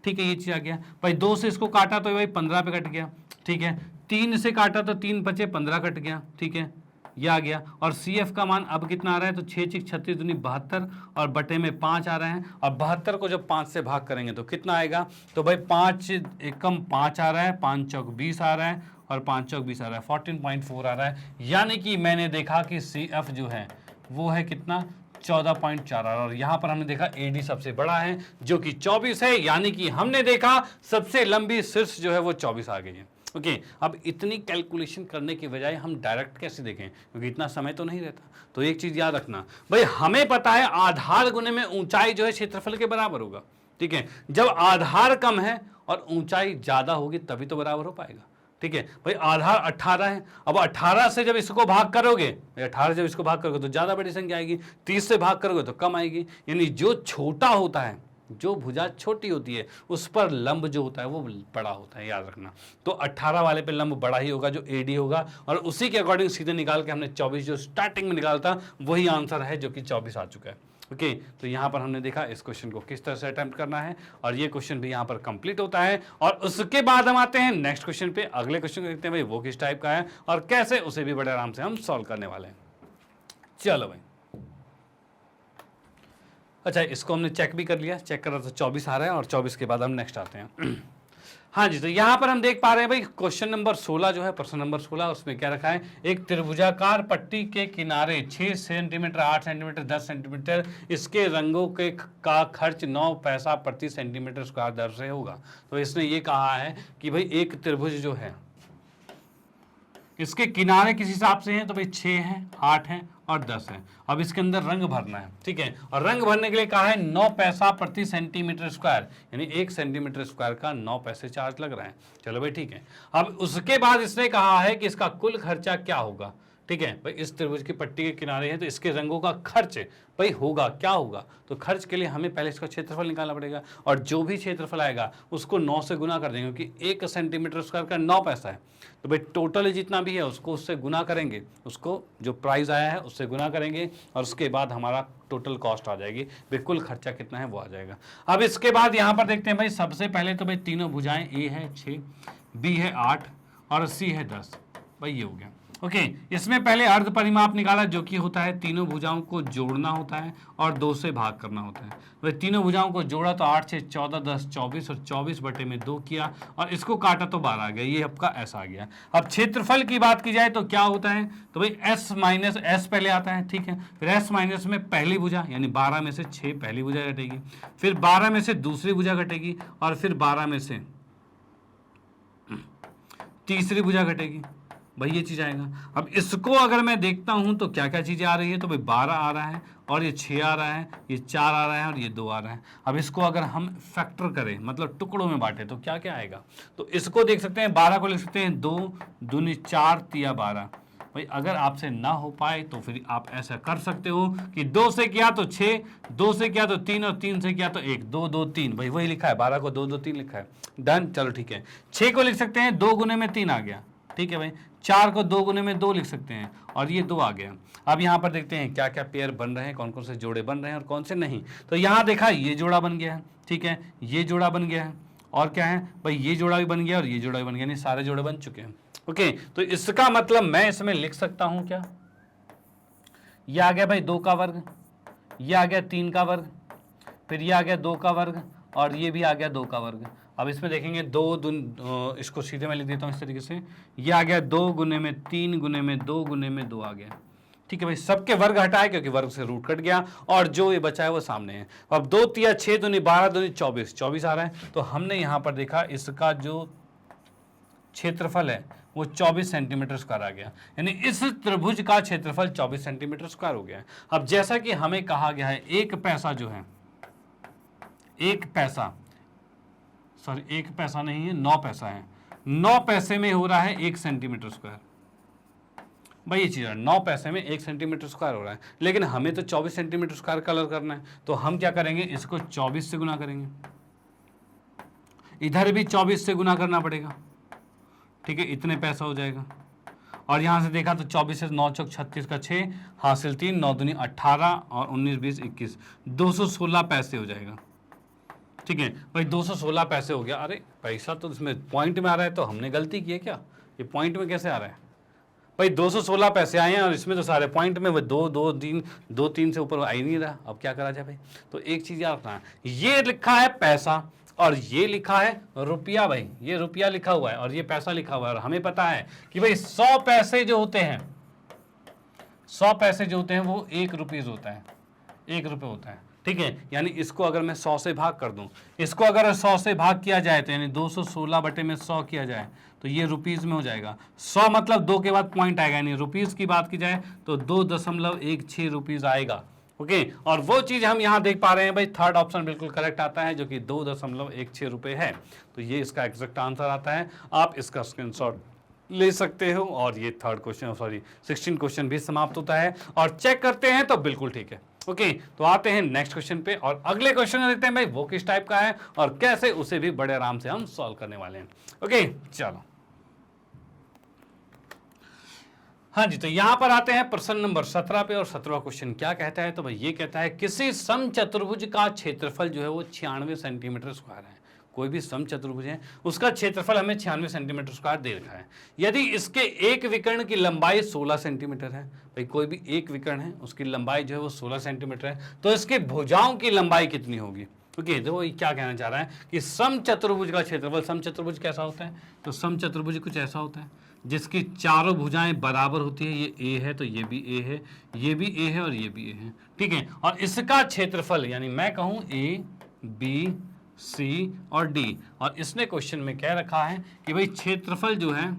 ठीक है। ये चीज आ गया भाई। 2 से इसको काटा तो भाई 15 पे कट गया, ठीक है। 3 से काटा तो 3 बचे 15 कट गया, ठीक है। ये आ गया और CF का मान अब कितना आ रहा है, तो 6 6 36 दूनी 72 और बटे में 5 आ रहे हैं। और 72 को जब 5 से भाग करेंगे तो कितना आएगा, तो भाई 5 एकम 5 आ रहा है, 5 चौक 20 आ रहा है और 5 चौक 20 आ रहा है, 14.4 आ रहा है। यानी कि मैंने देखा कि CF जो है वो है कितना 14.4 आ रहा है। और यहाँ पर हमने देखा AD सबसे बड़ा है जो कि 24 है, यानी कि हमने देखा सबसे लंबी शीर्ष जो है वो 24 आ गई है। ओके अब इतनी कैलकुलेशन करने की बजाय हम डायरेक्ट कैसे देखें, क्योंकि इतना समय तो नहीं रहता। तो एक चीज याद रखना भाई, हमें पता है आधार गुने में ऊंचाई जो है क्षेत्रफल के बराबर होगा, ठीक है। जब आधार कम है और ऊंचाई ज्यादा होगी तभी तो बराबर हो पाएगा, ठीक है। भाई आधार 18 है, अब 18 से जब इसको भाग करोगे, 18 जब इसको भाग करोगे तो ज्यादा बड़ी संख्या आएगी, 30 से भाग करोगे तो कम आएगी। यानी जो छोटा होता है, जो भुजा छोटी होती है उस पर लंब जो होता है वो बड़ा होता है, याद रखना। तो 18 वाले पे लंब बड़ा ही होगा जो AD होगा और उसी के अकॉर्डिंग सीधे निकाल के हमने 24 जो स्टार्टिंग में निकाला था वही आंसर है जो कि 24 आ चुका है। ओके तो यहाँ पर हमने देखा इस क्वेश्चन को किस तरह से अटेम्प्ट करना है और ये क्वेश्चन भी यहाँ पर कंप्लीट होता है। और उसके बाद हम आते हैं नेक्स्ट क्वेश्चन पे। अगले क्वेश्चन को देखते हैं भाई वो किस टाइप का है और कैसे उसे भी बड़े आराम से हम सॉल्व करने वाले हैं। चलो भाई, अच्छा इसको हमने चेक भी कर लिया, चेक करा तो 24 आ रहा है और 24 के बाद हम नेक्स्ट आते हैं। हाँ जी, तो यहाँ पर हम देख पा रहे हैं भाई क्वेश्चन नंबर 16 जो है, प्रश्न नंबर 16, उसमें क्या रखा है, एक त्रिभुजाकार पट्टी के किनारे 6 सेंटीमीटर, 8 सेंटीमीटर, 10 सेंटीमीटर, इसके रंगों के का खर्च 9 पैसा प्रति सेंटीमीटर स्क्वायर दर से होगा। तो इसने ये कहा है कि भाई एक त्रिभुज जो है इसके किनारे किस हिसाब से हैं, तो भाई 6 हैं, 8 हैं और 10 है। अब इसके अंदर रंग भरना है, ठीक है। और रंग भरने के लिए कहा है 9 पैसा प्रति सेंटीमीटर स्क्वायर, यानी 1 सेंटीमीटर स्क्वायर का 9 पैसे चार्ज लग रहा है। चलो भाई ठीक है। अब उसके बाद इसने कहा है कि इसका कुल खर्चा क्या होगा, ठीक है। भाई इस त्रिभुज की पट्टी के किनारे हैं तो इसके रंगों का खर्च भाई होगा, क्या होगा, तो खर्च के लिए हमें पहले इसका क्षेत्रफल निकालना पड़ेगा और जो भी क्षेत्रफल आएगा उसको 9 से गुना कर देंगे, क्योंकि 1 सेंटीमीटर स्क्वायर का 9 पैसा है। तो भाई टोटल जितना भी है उसको उससे गुना करेंगे, उसको जो प्राइस आया है उससे गुना करेंगे और उसके बाद हमारा टोटल कॉस्ट आ जाएगी, भाई कुल खर्चा कितना है वो आ जाएगा। अब इसके बाद यहाँ पर देखते हैं भाई, सबसे पहले तो भाई तीनों भुजाएं A है 6, B है 8 और C है 10, भाई ये हो गया। ओके इसमें पहले अर्ध परिमाप निकाला जो कि होता है तीनों भुजाओं को जोड़ना होता है और 2 से भाग करना होता है। वह तीनों भुजाओं को जोड़ा तो 8 से 14 10 24 और 24 बटे में 2 किया और इसको काटा तो 12 आ गया, ये आपका एस आ गया। अब क्षेत्रफल की बात की जाए तो क्या होता है, तो भाई एस माइनस एस पहले आता है, ठीक है, फिर एस माइनस में पहली भुजा यानी 12 में से 6 पहली भुजा घटेगी, फिर 12 में से दूसरी भुजा घटेगी और फिर 12 में से तीसरी भुजा घटेगी, भाई ये चीज आएगा। अब इसको अगर मैं देखता हूं तो क्या क्या चीजें आ रही है, तो भाई 12 आ रहा है और ये 6 आ रहा है, ये 4 आ रहा है और ये 2 आ रहा है। अब इसको अगर हम फैक्टर करें मतलब टुकड़ों में बांटे तो क्या क्या आएगा, तो इसको देख सकते हैं 12 को लिख सकते हैं 2 दूनी 4 तिया 12। भाई अगर आपसे ना हो पाए तो फिर आप ऐसा कर सकते हो कि 2 से किया तो 6, 2 से किया तो 3 और 3 से किया तो 1, 2 2 3, भाई वही लिखा है 12 को 2 2 3 लिखा है, डन। चलो ठीक है, 6 को लिख सकते हैं 2 गुने में 3 आ गया, ठीक है भाई। 4 को 2 गुने में 2 लिख सकते हैं और ये 2 आ गया। अब यहाँ पर देखते हैं क्या क्या पेयर बन रहे हैं, कौन कौन से जोड़े बन रहे हैं और कौन से नहीं। तो यहाँ देखा ये जोड़ा बन गया है, ठीक है, ये जोड़ा बन गया है और क्या है भाई ये जोड़ा भी बन गया और ये जोड़ा भी बन गया, नहीं सारे जोड़े बन चुके हैं। ओके तो इसका मतलब मैं इसमें लिख सकता हूं क्या, ये आ गया भाई 2 का वर्ग, ये आ गया 3 का वर्ग, फिर ये आ गया 2 का वर्ग और ये भी आ गया 2 का वर्ग। अब इसमें देखेंगे 2 इसको सीधे मैं लिख देता हूं इस तरीके से, ये आ गया 2 गुने में 3 गुने में 2 गुने में 2 आ गया, ठीक है भाई। सबके वर्ग हटाए क्योंकि वर्ग से रूट कट गया और जो ये बचा है वो सामने है। अब 2 तिया 6 दूनी 12 दूनी 24, 24 आ रहा है। तो हमने यहां पर देखा इसका जो क्षेत्रफल है वो 24 सेंटीमीटर स्क्वायर आ गया, यानी इस त्रिभुज का क्षेत्रफल 24 सेंटीमीटर स्क्वायर हो गया। अब जैसा कि हमें कहा गया है एक पैसा जो है, एक पैसा सॉरी एक पैसा नहीं है 9 पैसा है, 9 पैसे में हो रहा है 1 सेंटीमीटर स्क्वायर। भाई ये चीज़ है 9 पैसे में 1 सेंटीमीटर स्क्वायर हो रहा है, लेकिन हमें तो 24 सेंटीमीटर स्क्वायर कलर करना है। तो हम क्या करेंगे, इसको 24 से गुना करेंगे, इधर भी 24 से गुना करना पड़ेगा, ठीक है, इतने पैसा हो जाएगा। और यहां से देखा तो 24 से 9 चौक 36 का 6 हासिल 3 9 दूनी 18 और 19 20 21 216 पैसे हो जाएगा, ठीक है भाई 216 पैसे हो गया। अरे पैसा तो इसमें पॉइंट में आ रहा है, तो हमने गलती की है क्या, ये पॉइंट में कैसे आ रहा है भाई, 216 पैसे आए हैं और इसमें तो सारे पॉइंट में वो 2 2 3 2 3 से ऊपर आ ही नहीं रहा। अब क्या करा जाए भाई, तो एक चीज याद रखना है, ये लिखा है पैसा और ये लिखा है रुपया, भाई ये रुपया लिखा हुआ है और ये पैसा लिखा हुआ है। और हमें पता है कि भाई 100 पैसे जो होते हैं, 100 पैसे जो होते हैं वो 1 रुपीज होता है, 1 रुपये होता है, ठीक है। यानी इसको अगर मैं 100 से भाग कर दूं, इसको अगर 100 से भाग किया जाए तो यानी 216 बटे में 100 किया जाए तो ये रुपीज में हो जाएगा। 100 मतलब 2 के बाद पॉइंट आएगा, यानी रुपीज की बात की जाए तो 2.16 रुपीज आएगा। ओके और वो चीज हम यहां देख पा रहे हैं भाई, थर्ड ऑप्शन बिल्कुल करेक्ट आता है जो कि 2.16 रुपए है। तो ये इसका एग्जैक्ट आंसर आता है, आप इसका स्क्रीनशॉट ले सकते हो और ये थर्ड क्वेश्चन 16 क्वेश्चन भी समाप्त होता है। और चेक करते हैं तो बिल्कुल ठीक है। ओके तो आते हैं नेक्स्ट क्वेश्चन पे और अगले क्वेश्चन में देखते हैं भाई वो किस टाइप का है और कैसे उसे भी बड़े आराम से हम सॉल्व करने वाले हैं। ओके चलो हाँ जी, तो यहां पर आते हैं प्रश्न नंबर 17 पे और 17वां क्वेश्चन क्या कहता है, तो भाई ये कहता है किसी समचतुर्भुज का क्षेत्रफल जो है वो 96 सेंटीमीटर स्क्वायर है। कोई भी समचतुर्भुज है उसका क्षेत्रफल हमें 96 सेंटीमीटर स्क्वायर दे रखा है। यदि इसके एक विकर्ण की लंबाई 16 सेंटीमीटर है, भाई कोई भी एक विकर्ण है उसकी लंबाई जो है वो 16 सेंटीमीटर है, तो इसकी भुजाओं की लंबाई कितनी होगी। ओके तो क्या कहना चाह रहा है कि समचतुर्भुज का क्षेत्रफल, समचतुर्भुज कैसा होता है, तो समचतुर्भुज कुछ ऐसा होता है जिसकी चारों भुजाएं बराबर होती है। ये ए है तो ये भी ए है, ये भी ए है और ये भी ए है, ठीक है। और इसका क्षेत्रफल यानी मैं कहूं ए बी सी और डी, और इसने क्वेश्चन में कह रखा है कि भाई क्षेत्रफल जो है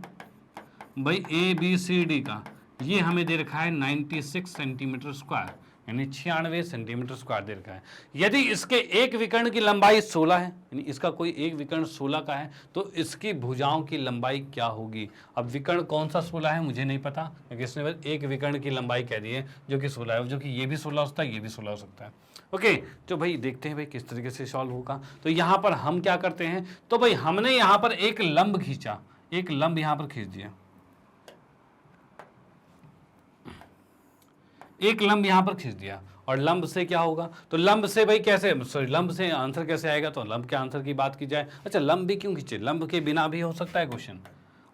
भाई ए बी सी डी का ये हमें दे रखा है 96 सेंटीमीटर स्क्वायर, यानी 96 सेंटीमीटर स्क्वायर दे रखा है। यदि इसके एक विकर्ण की लंबाई 16 है, यानी इसका कोई एक विकर्ण 16 का है, तो इसकी भुजाओं की लंबाई क्या होगी। अब विकर्ण कौन सा 16 है मुझे नहीं पता, क्योंकि इसने बस एक विकर्ण की लंबाई कह दी है जो कि 16 है, जो कि ये भी 16 हो सकता है, ये भी 16 हो सकता है। ओके तो भाई देखते हैं भाई किस तरीके से सॉल्व होगा। तो यहाँ पर हम क्या करते हैं, तो भाई हमने यहाँ पर एक लंब खींचा, एक लंब यहाँ पर खींच दिया, एक लंब यहां पर खींच दिया। और लंब से क्या होगा, तो लंब से भाई कैसे, सॉरी लंब से आंसर कैसे आएगा, तो लंब के आंसर की बात की जाए, अच्छा लंब भी क्यों खींचे, लंब के बिना भी हो सकता है क्वेश्चन,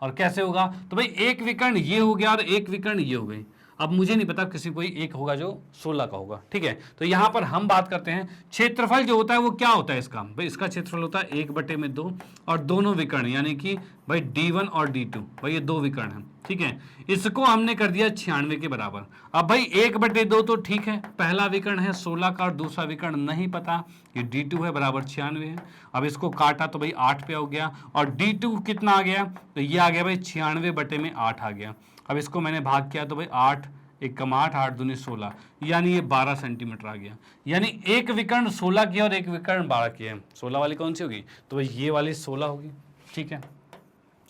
और कैसे होगा, तो भाई एक विकर्ण ये हो गया और एक विकर्ण ये हो गई। अब मुझे नहीं पता, किसी कोई एक होगा जो 16 का होगा, ठीक है। तो यहां पर हम बात करते हैं क्षेत्रफल जो होता है वो क्या होता है इसका, भाई इसका क्षेत्रफल होता है 1/2 और दोनों विकर्ण यानी कि भाई D1 और D2, भाई ये दो विकर्ण हैं, ठीक है। इसको हमने कर दिया 96 के बराबर। अब भाई 1/2 तो ठीक है, पहला विकर्ण है 16 का और दूसरा विकर्ण नहीं पता, ये D2 है बराबर 96 है। अब इसको काटा तो भाई 8 पे हो गया और D2 कितना आ गया, तो ये आ गया भाई 96/8 आ गया। अब इसको मैंने भाग किया तो भाई 8 1 कम 8 8 दूनी 16, यानी ये 12 सेंटीमीटर आ गया। यानी एक विकर्ण 16 की और एक विकर्ण 12 की है। 16 वाली कौन सी होगी, तो भाई ये वाली 16 होगी, ठीक है,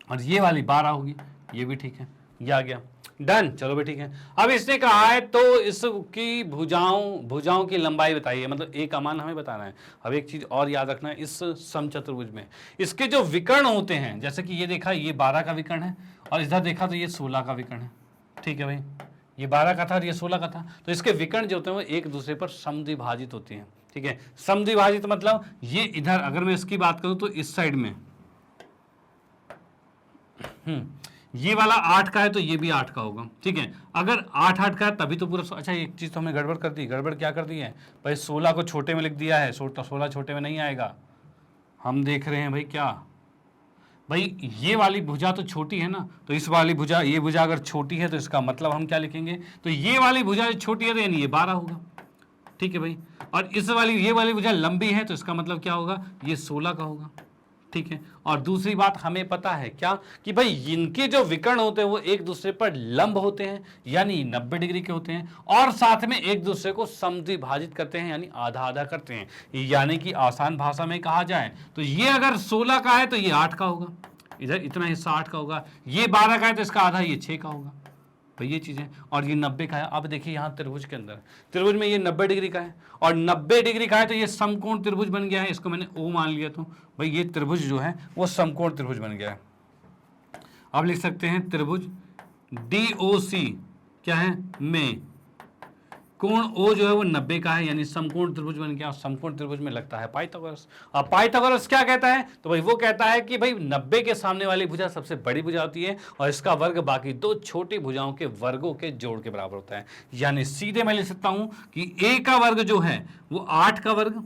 और ये वाली 12 होगी, ये भी ठीक है, ये आ गया डन। चलो भाई ठीक है। अब इसने कहा है तो इसकी भुजाओं की लंबाई बताइए, मतलब एक का मान हमें बताना है। अब एक चीज और याद रखना है, इस समचतुर्भुज में इसके जो विकर्ण होते हैं, जैसे कि ये देखा ये 12 का विकर्ण है और इधर देखा तो ये 16 का विकर्ण है, ठीक है भाई, ये 12 का था और ये 16 का था, तो इसके विकर्ण जो होते हैं वो एक दूसरे पर समद्विभाजित होते हैं, ठीक है। समद्विभाजित मतलब ये इधर, अगर मैं इसकी बात करूं तो इस साइड में ये वाला 8 का है तो ये भी 8 का होगा, ठीक है। अगर 8 8 का है तभी तो पूरा, अच्छा एक चीज तो हमने गड़बड़ कर दी। गड़बड़ क्या कर दी है भाई, 16 को छोटे में लिख दिया है, 16 छोटे में नहीं आएगा। हम देख रहे हैं भाई क्या, भाई ये वाली भुजा तो छोटी है ना, तो इस वाली भुजा, ये भुजा अगर छोटी है तो इसका मतलब हम क्या लिखेंगे, तो ये वाली भुजा छोटी है तो यानी ये 12 होगा, ठीक है भाई। और ये वाली भुजा लंबी है तो इसका मतलब क्या होगा, ये 16 का होगा, ठीक है। और दूसरी बात हमें पता है क्या, कि भाई इनके जो विकर्ण होते हैं वो एक दूसरे पर लंब होते हैं, यानी 90 डिग्री के होते हैं, और साथ में एक दूसरे को समद्विभाजित करते हैं, यानी आधा आधा करते हैं। यानी कि आसान भाषा में कहा जाए तो ये अगर 16 का है तो ये 8 का होगा, इधर इतना हिस्सा 8 का होगा, ये 12 का है तो इसका आधा ये 6 का होगा, तो ये चीज़ है। और ये 90 का है। अब देखिए यहाँ त्रिभुज के अंदर, त्रिभुज में ये 90 डिग्री का है और 90 डिग्री का है तो ये समकोण त्रिभुज बन गया है, इसको मैंने O मान लिया, तो भाई ये त्रिभुज जो है वो समकोण त्रिभुज बन गया है। अब लिख सकते हैं त्रिभुज DOC क्या है में कोण O जो है वो 90 का है, यानी समकोण त्रिभुज बन गया। और समकोण त्रिभुज में लगता है पाइथागोरस। अब पाइथागोरस क्या कहता है, तो भाई वो कहता है कि भाई 90 के सामने वाली भुजा सबसे बड़ी भुजा होती है और इसका वर्ग बाकी दो छोटी भुजाओं के वर्गों के जोड़ के बराबर होता है। यानी सीधे मैं लिख सकता हूं कि A का वर्ग जो है वो 8 का वर्ग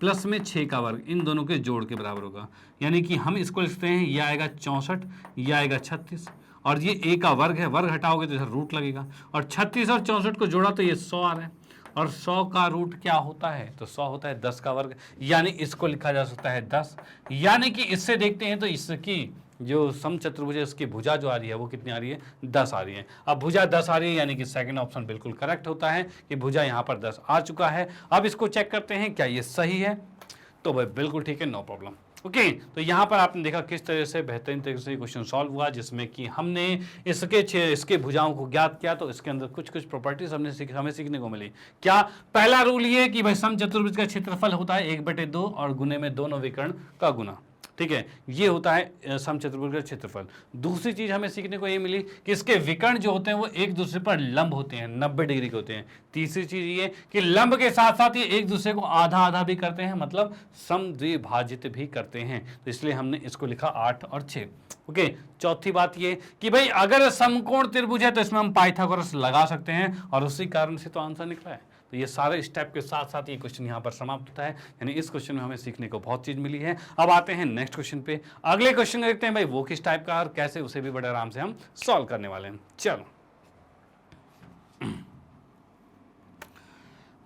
प्लस में 6 का वर्ग, इन दोनों के जोड़ के बराबर होगा। यानी कि हम इसको लिखते हैं, ये आएगा 64, ये आएगा 36, और ये A का वर्ग है, वर्ग हटाओगे तो इधर रूट लगेगा, और 36 और 64 को जोड़ा तो ये 100 आ रहा है, और 100 का रूट क्या होता है, तो 100 होता है 10 का वर्ग, यानी इसको लिखा जा सकता है 10। यानी कि इससे देखते हैं तो इसकी जो समचतुर्भुज है उसकी भुजा जो आ रही है वो कितनी आ रही है, 10 आ रही है। अब भुजा 10 आ रही है यानी कि सेकंड ऑप्शन बिल्कुल करेक्ट होता है कि भुजा यहाँ पर 10 आ चुका है। अब इसको चेक करते हैं क्या ये सही है, तो भाई बिल्कुल ठीक है, नो प्रॉब्लम। ओके, तो यहाँ पर आपने देखा किस तरह से बेहतरीन तरीके से क्वेश्चन सॉल्व हुआ, जिसमें कि हमने इसके भुजाओं को ज्ञात किया, तो इसके अंदर कुछ कुछ प्रॉपर्टीज हमें सीखने को मिली। क्या, पहला रूल ये कि भाई समचतुर्भुज का क्षेत्रफल होता है 1/2 और गुने में दोनों विकर्ण का गुना, ठीक है, ये होता है समचतुर्भुज का क्षेत्रफल। दूसरी चीज हमें सीखने को ये मिली कि इसके विकर्ण जो होते हैं वो एक दूसरे पर लंब होते हैं, 90 डिग्री के होते हैं। तीसरी चीज ये कि लंब के साथ साथ ये एक दूसरे को आधा आधा भी करते हैं, मतलब समद्विभाजित भी करते हैं, तो इसलिए हमने इसको लिखा 8 और 6। ओके, चौथी बात ये कि भाई अगर समकोण त्रिभुज है तो इसमें हम पाइथागोरस लगा सकते हैं, और उसी कारण से तो आंसर निकला है। तो ये सारे स्टेप के साथ साथ ये क्वेश्चन यहाँ पर समाप्त होता है, यानी इस क्वेश्चन में हमें सीखने को बहुत चीज मिली है। अब आते हैं नेक्स्ट क्वेश्चन पे। अगले क्वेश्चन देखते हैं भाई वो किस टाइप का और कैसे, उसे भी बड़े आराम से हम सॉल्व करने वाले हैं। चलो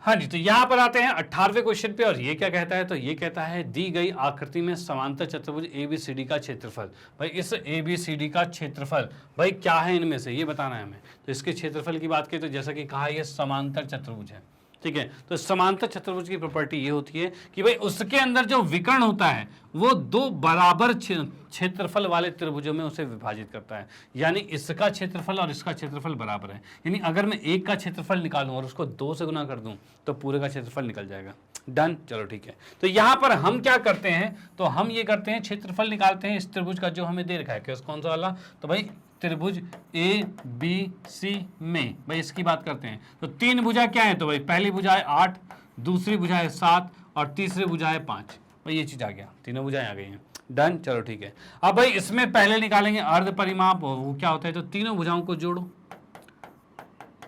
हाँ जी, तो यहां पर आते हैं 18वें क्वेश्चन पे, और ये क्या कहता है, तो ये कहता है दी गई आकृति में समांतर चतुर्भुज ABCD का क्षेत्रफल। भाई इस ABCD का क्षेत्रफल भाई क्या है इनमें से, ये बताना है हमें। तो इसके क्षेत्रफल की बात करें तो जैसा कि कहा ये समांतर चतुर्भुज है, ठीक है। तो समांतर चतुर्भुज की प्रॉपर्टी ये होती है कि भाई उसके अंदर जो विकर्ण होता है वो दो बराबर क्षेत्रफल वाले त्रिभुजों में उसे विभाजित करता है, यानी इसका क्षेत्रफल और इसका क्षेत्रफल बराबर है। यानी अगर मैं एक का क्षेत्रफल निकालूं और उसको 2 से गुना कर दूं तो पूरे का क्षेत्रफल निकल जाएगा। डन, चलो ठीक है। तो यहां पर हम क्या करते हैं, तो हम ये करते हैं क्षेत्रफल निकालते हैं इस त्रिभुज का जो हमें दे रखा है, कौन सा वाला, तो भाई त्रिभुज ABC में, भाई इसकी बात करते हैं। तो 3 भुजा क्या है, तो भाई पहली भुजा है 8, दूसरी भुजा है 7 और तीसरी भुजा है 5। भाई ये चीज़ आ गया, तीनों भुजाएं आ गई हैं। डन, चलो ठीक है। अब भाई इसमें पहले निकालेंगे अर्ध परिमाप, वो क्या होता है, तो तीनों भुजाओं को जोड़ो,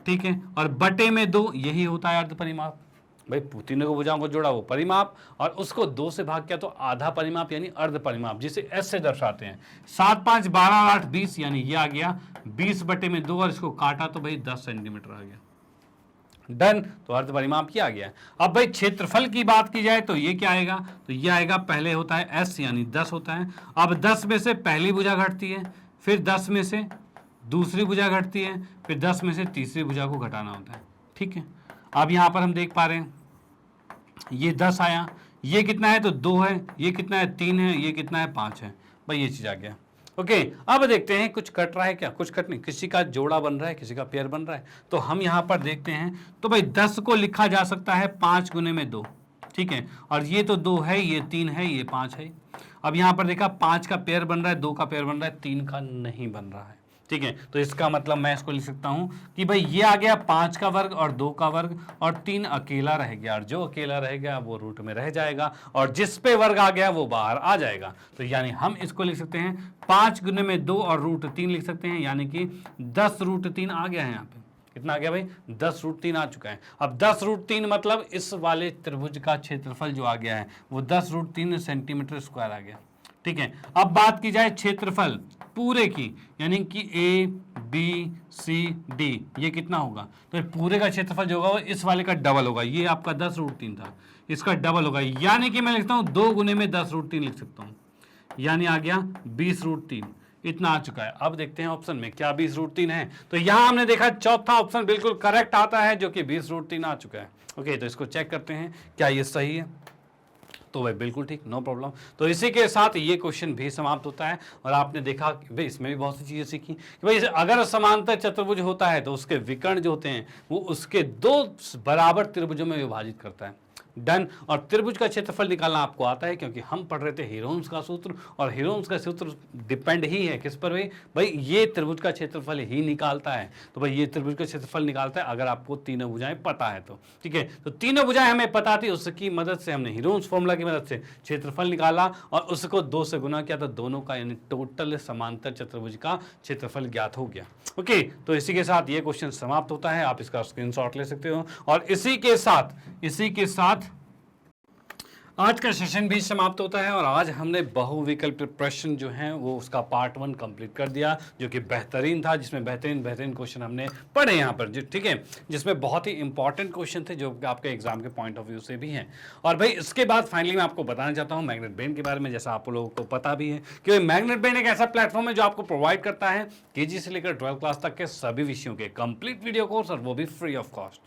ठीक है, और बटे में 2, यही होता है अर्ध परिमाप। भाई तीनों को भुजाओं को जोड़ा वो परिमाप, और उसको 2 से भाग किया तो आधा परिमाप यानी अर्ध परिमाप, जिसे एस से दर्शाते हैं। 7 5 12 8 20 यानी ये आ गया 20 बटे में 2, और इसको काटा तो भाई 10 सेंटीमीटर आ गया। डन, तो अर्ध परिमाप किया गया। अब भाई क्षेत्रफल की बात की जाए तो ये क्या आएगा, तो ये आएगा, पहले होता है एस यानी 10 होता है। अब 10 में से पहली भुजा घटती है, फिर 10 में से दूसरी भुजा घटती है, फिर 10 में से तीसरी भुजा को घटाना होता है, ठीक है। अब यहाँ पर हम देख पा रहे हैं ये 10 आया, ये कितना है तो 2 है, ये कितना है 3 है, ये कितना है 5 है, भाई ये चीज़ आ गया। ओके, अब देखते हैं कुछ कट रहा है क्या, कुछ कट नहीं, किसी का जोड़ा बन रहा है, किसी का पेयर बन रहा है। तो हम यहाँ पर देखते हैं, तो भाई 10 को लिखा जा सकता है 5 गुने में 2, ठीक है, और ये तो 2 है, ये 3 है, ये 5 है। अब यहाँ पर देखा 5 का पेयर बन रहा है, 2 का पेयर बन रहा है, 3 का नहीं बन रहा है, ठीक है। तो इसका मतलब मैं इसको लिख सकता हूं कि भाई ये आ गया 5 का वर्ग और 2 का वर्ग, और 3 अकेला रह गया, और जो अकेला रह गया वो रूट में रह जाएगा, और जिस पे वर्ग आ गया वो बाहर आ जाएगा। तो यानी हम इसको लिख सकते हैं 5 गुने में 2 और रूट 3 लिख सकते हैं, यानी कि 10 रूट 3 आ गया है। यहाँ पे कितना आ गया भाई, 10 रूट 3 आ चुका है। अब 10 रूट 3 मतलब इस वाले त्रिभुज का क्षेत्रफल जो आ गया है वो 10 रूट 3 सेंटीमीटर स्क्वायर आ गया, ठीक है। अब बात की जाए क्षेत्रफल पूरे की, यानी कि ए बी सी डी, ये कितना होगा, तो पूरे का क्षेत्रफल जो होगा वो इस वाले का डबल होगा। ये आपका 10 रूट 3 था, इसका डबल होगा, यानी कि मैं लिखता हूं 2 गुने में 10 रूट 3 लिख सकता हूं, यानी आ गया 20 रूट 3, इतना आ चुका है। अब देखते हैं ऑप्शन में क्या 20 रूट 3 है, तो यहां हमने देखा चौथा ऑप्शन बिल्कुल करेक्ट आता है, जो कि 20 रूट 3 आ चुका है। ओके, तो इसको चेक करते हैं क्या ये सही है, तो भाई बिल्कुल ठीक, नो प्रॉब्लम। तो इसी के साथ ये क्वेश्चन भी समाप्त होता है, और आपने देखा कि भाई इसमें भी बहुत सी चीज़ें सीखी कि भाई अगर समांतर चतुर्भुज होता है तो उसके विकर्ण जो होते हैं वो उसके 2 बराबर त्रिभुजों में विभाजित करता है। डन, और त्रिभुज का क्षेत्रफल निकालना आपको आता है, क्योंकि हम पढ़ रहे थे हीरोन्स का सूत्र, और हीरोन्स का सूत्र डिपेंड ही है किस पर भाई, भाई ये त्रिभुज का क्षेत्रफल ही निकालता है। तो भाई ये त्रिभुज का क्षेत्रफल निकालता है अगर आपको तीनों भुजाएं पता है तो, ठीक है। तो तीनों भुजाएं हमें पता थी, उसकी मदद से हमने हीरोन्स फॉर्मूला की मदद से क्षेत्रफल निकाला, और उसको 2 से गुना किया, तो दोनों का यानी टोटल समांतर चतुर्भुज का क्षेत्रफल ज्ञात हो गया। ओके, तो इसी के साथ ये क्वेश्चन समाप्त होता है, आप इसका स्क्रीनशॉट ले सकते हो, और इसी के साथ आज का सेशन भी समाप्त होता है। और आज हमने बहुविकल्प प्रश्न जो हैं वो उसका पार्ट 1 कंप्लीट कर दिया, जो कि बेहतरीन था, जिसमें बेहतरीन क्वेश्चन हमने पढ़े यहाँ पर, ठीक है, जिसमें बहुत ही इंपॉर्टेंट क्वेश्चन थे जो आपके एग्जाम के पॉइंट ऑफ व्यू से भी हैं। और भाई इसके बाद फाइनली मैं आपको बताना चाहता हूँ मैग्नेट ब्रेन के बारे में। जैसा आप लोगों को पता भी है कि मैग्नेट ब्रेन एक ऐसा प्लेटफॉर्म है जो आपको प्रोवाइड करता है KG से लेकर 12th क्लास तक के सभी विषयों के कंप्लीट वीडियो कोर्स, और वो भी फ्री ऑफ कॉस्ट।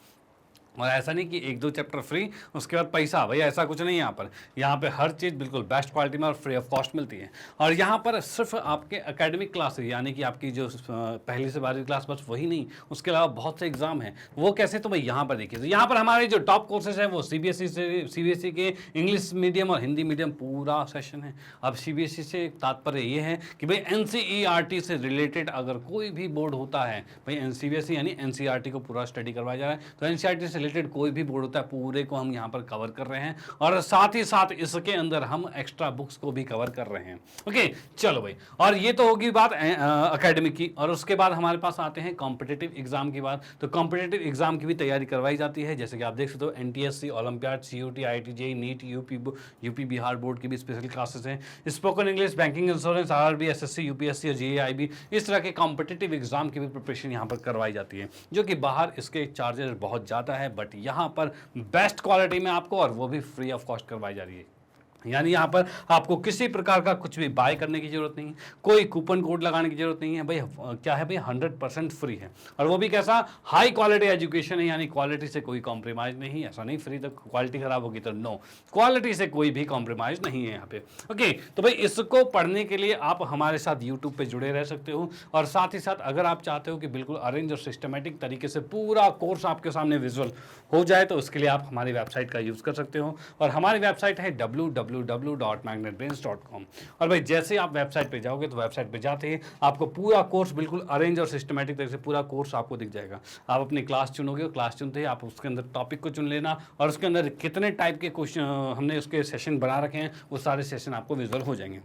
और ऐसा नहीं कि 1-2 चैप्टर फ्री उसके बाद पैसा, भैया ऐसा कुछ नहीं है यहाँ पे हर चीज़ बिल्कुल बेस्ट क्वालिटी में और फ्री ऑफ कॉस्ट मिलती है। और यहाँ पर सिर्फ आपके एकेडमिक क्लासेस, यानी कि आपकी जो पहली से 12वीं क्लास, बस वही नहीं, उसके अलावा बहुत से एग्जाम हैं। वो कैसे, तो भाई यहाँ पर देखिए, तो यहाँ पर हमारे जो टॉप कोर्सेज हैं वो CBSE के इंग्लिश मीडियम और हिंदी मीडियम पूरा सेशन है। अब CBSE से तात्पर्य ये है कि भाई NCERT से रिलेटेड अगर कोई भी बोर्ड होता है, भाई CBSE यानी NCERT को पूरा स्टडी करवाया जा रहा है, तो NCERT से रिलेटेड कोई भी बोर्ड होता है पूरे को हम यहाँ पर कवर कर रहे हैं, और साथ ही साथ इसके अंदर हम एक्स्ट्रा बुक्स को भी कवर कर रहे हैं। ओके, चलो भाई, और ये तो होगी बात एकेडमिक की, और उसके बाद हमारे पास आते हैं कॉम्पिटिटिव एग्जाम की बात। तो कॉम्पिटिटिव एग्जाम की भी तैयारी करवाई जाती है, जैसे कि आप देख सकते हो NTSC, olympiad, CUT, IIT JEE, NEET, UP Bihar board की भी स्पेशल क्लासेस हैं, spoken English, banking, insurance, RRB, SSC, UPSC और JEIB, इस तरह के कॉम्पिटिटिव एग्जाम की भी प्रिपरेशन यहाँ पर करवाई जाती है, जो कि बाहर इसके चार्जेस बहुत ज़्यादा है, बट यहाँ पर बेस्ट क्वालिटी में आपको, और वो भी फ्री ऑफ कॉस्ट करवाई जा रही है। यानी यहाँ पर आपको किसी प्रकार का कुछ भी बाय करने की जरूरत नहीं है, कोई कूपन कोड लगाने की जरूरत नहीं है भाई। क्या है भाई, 100% फ्री है, और वो भी कैसा, हाई क्वालिटी एजुकेशन है, यानी क्वालिटी से कोई कॉम्प्रोमाइज नहीं। ऐसा नहीं फ्री तो क्वालिटी खराब होगी, तो नो, क्वालिटी से कोई भी कॉम्प्रोमाइज नहीं है यहाँ पे। ओके, तो भाई इसको पढ़ने के लिए आप हमारे साथ यूट्यूब पे जुड़े रह सकते हो, और साथ ही साथ अगर आप चाहते हो कि बिल्कुल अरेंज और सिस्टमेटिक तरीके से पूरा कोर्स आपके सामने विजुअल हो जाए, तो उसके लिए आप हमारी वेबसाइट का यूज़ कर सकते हो। और हमारी वेबसाइट है www www.magnetbrains.com। और भाई जैसे आप वेबसाइट पे जाओगे तो वेबसाइट पे जाते ही आपको पूरा कोर्स बिल्कुल अरेंज और सिस्टमेटिक तरीके से पूरा कोर्स आपको दिख जाएगा। आप अपनी क्लास चुनोगे और क्लास चुनते ही आप उसके अंदर टॉपिक को चुन लेना और उसके अंदर कितने टाइप के क्वेश्चन हमने उसके सेशन बना रखे हैं वो सारे सेशन आपको विजुअल हो जाएंगे।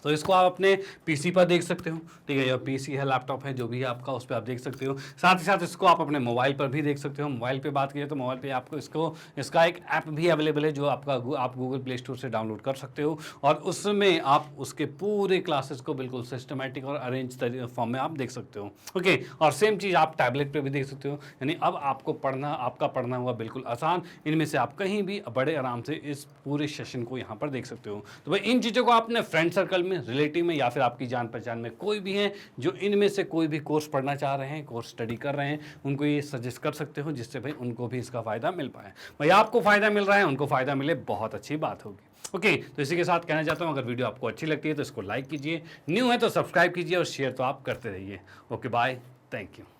तो इसको आप अपने पीसी पर देख सकते हो, ठीक है, या पीसी है, लैपटॉप है, जो भी है आपका, उस पर आप देख सकते हो। साथ ही साथ इसको आप अपने मोबाइल पर भी देख सकते हो। मोबाइल पे बात करें तो मोबाइल पे आपको इसका एक ऐप भी अवेलेबल है जो आप गूगल प्ले स्टोर से डाउनलोड कर सकते हो और उसमें आप उसके पूरे क्लासेस को बिल्कुल सिस्टमेटिक और अरेंज फॉर्म में आप देख सकते हो। ओके, और सेम चीज़ आप टैबलेट पर भी देख सकते हो। यानी अब आपका पढ़ना हुआ बिल्कुल आसान। इनमें से आप कहीं भी बड़े आराम से इस पूरे सेशन को यहाँ पर देख सकते हो। तो भाई इन चीज़ों को आपने फ्रेंड सर्कल में, रिलेटिव में या फिर आपकी जान पहचान में कोई भी है जो इनमें से कोई भी कोर्स पढ़ना चाह रहे हैं, कोर्स स्टडी कर रहे हैं, उनको ये सजेस्ट कर सकते हो जिससे भाई उनको भी इसका फ़ायदा मिल पाए। भाई आपको फ़ायदा मिल रहा है, उनको फ़ायदा मिले, बहुत अच्छी बात होगी। ओके, तो इसी के साथ कहना चाहता हूँ अगर वीडियो आपको अच्छी लगती है तो इसको लाइक कीजिए, न्यू है तो सब्सक्राइब कीजिए और शेयर तो आप करते रहिए। Okay, bye, thank you.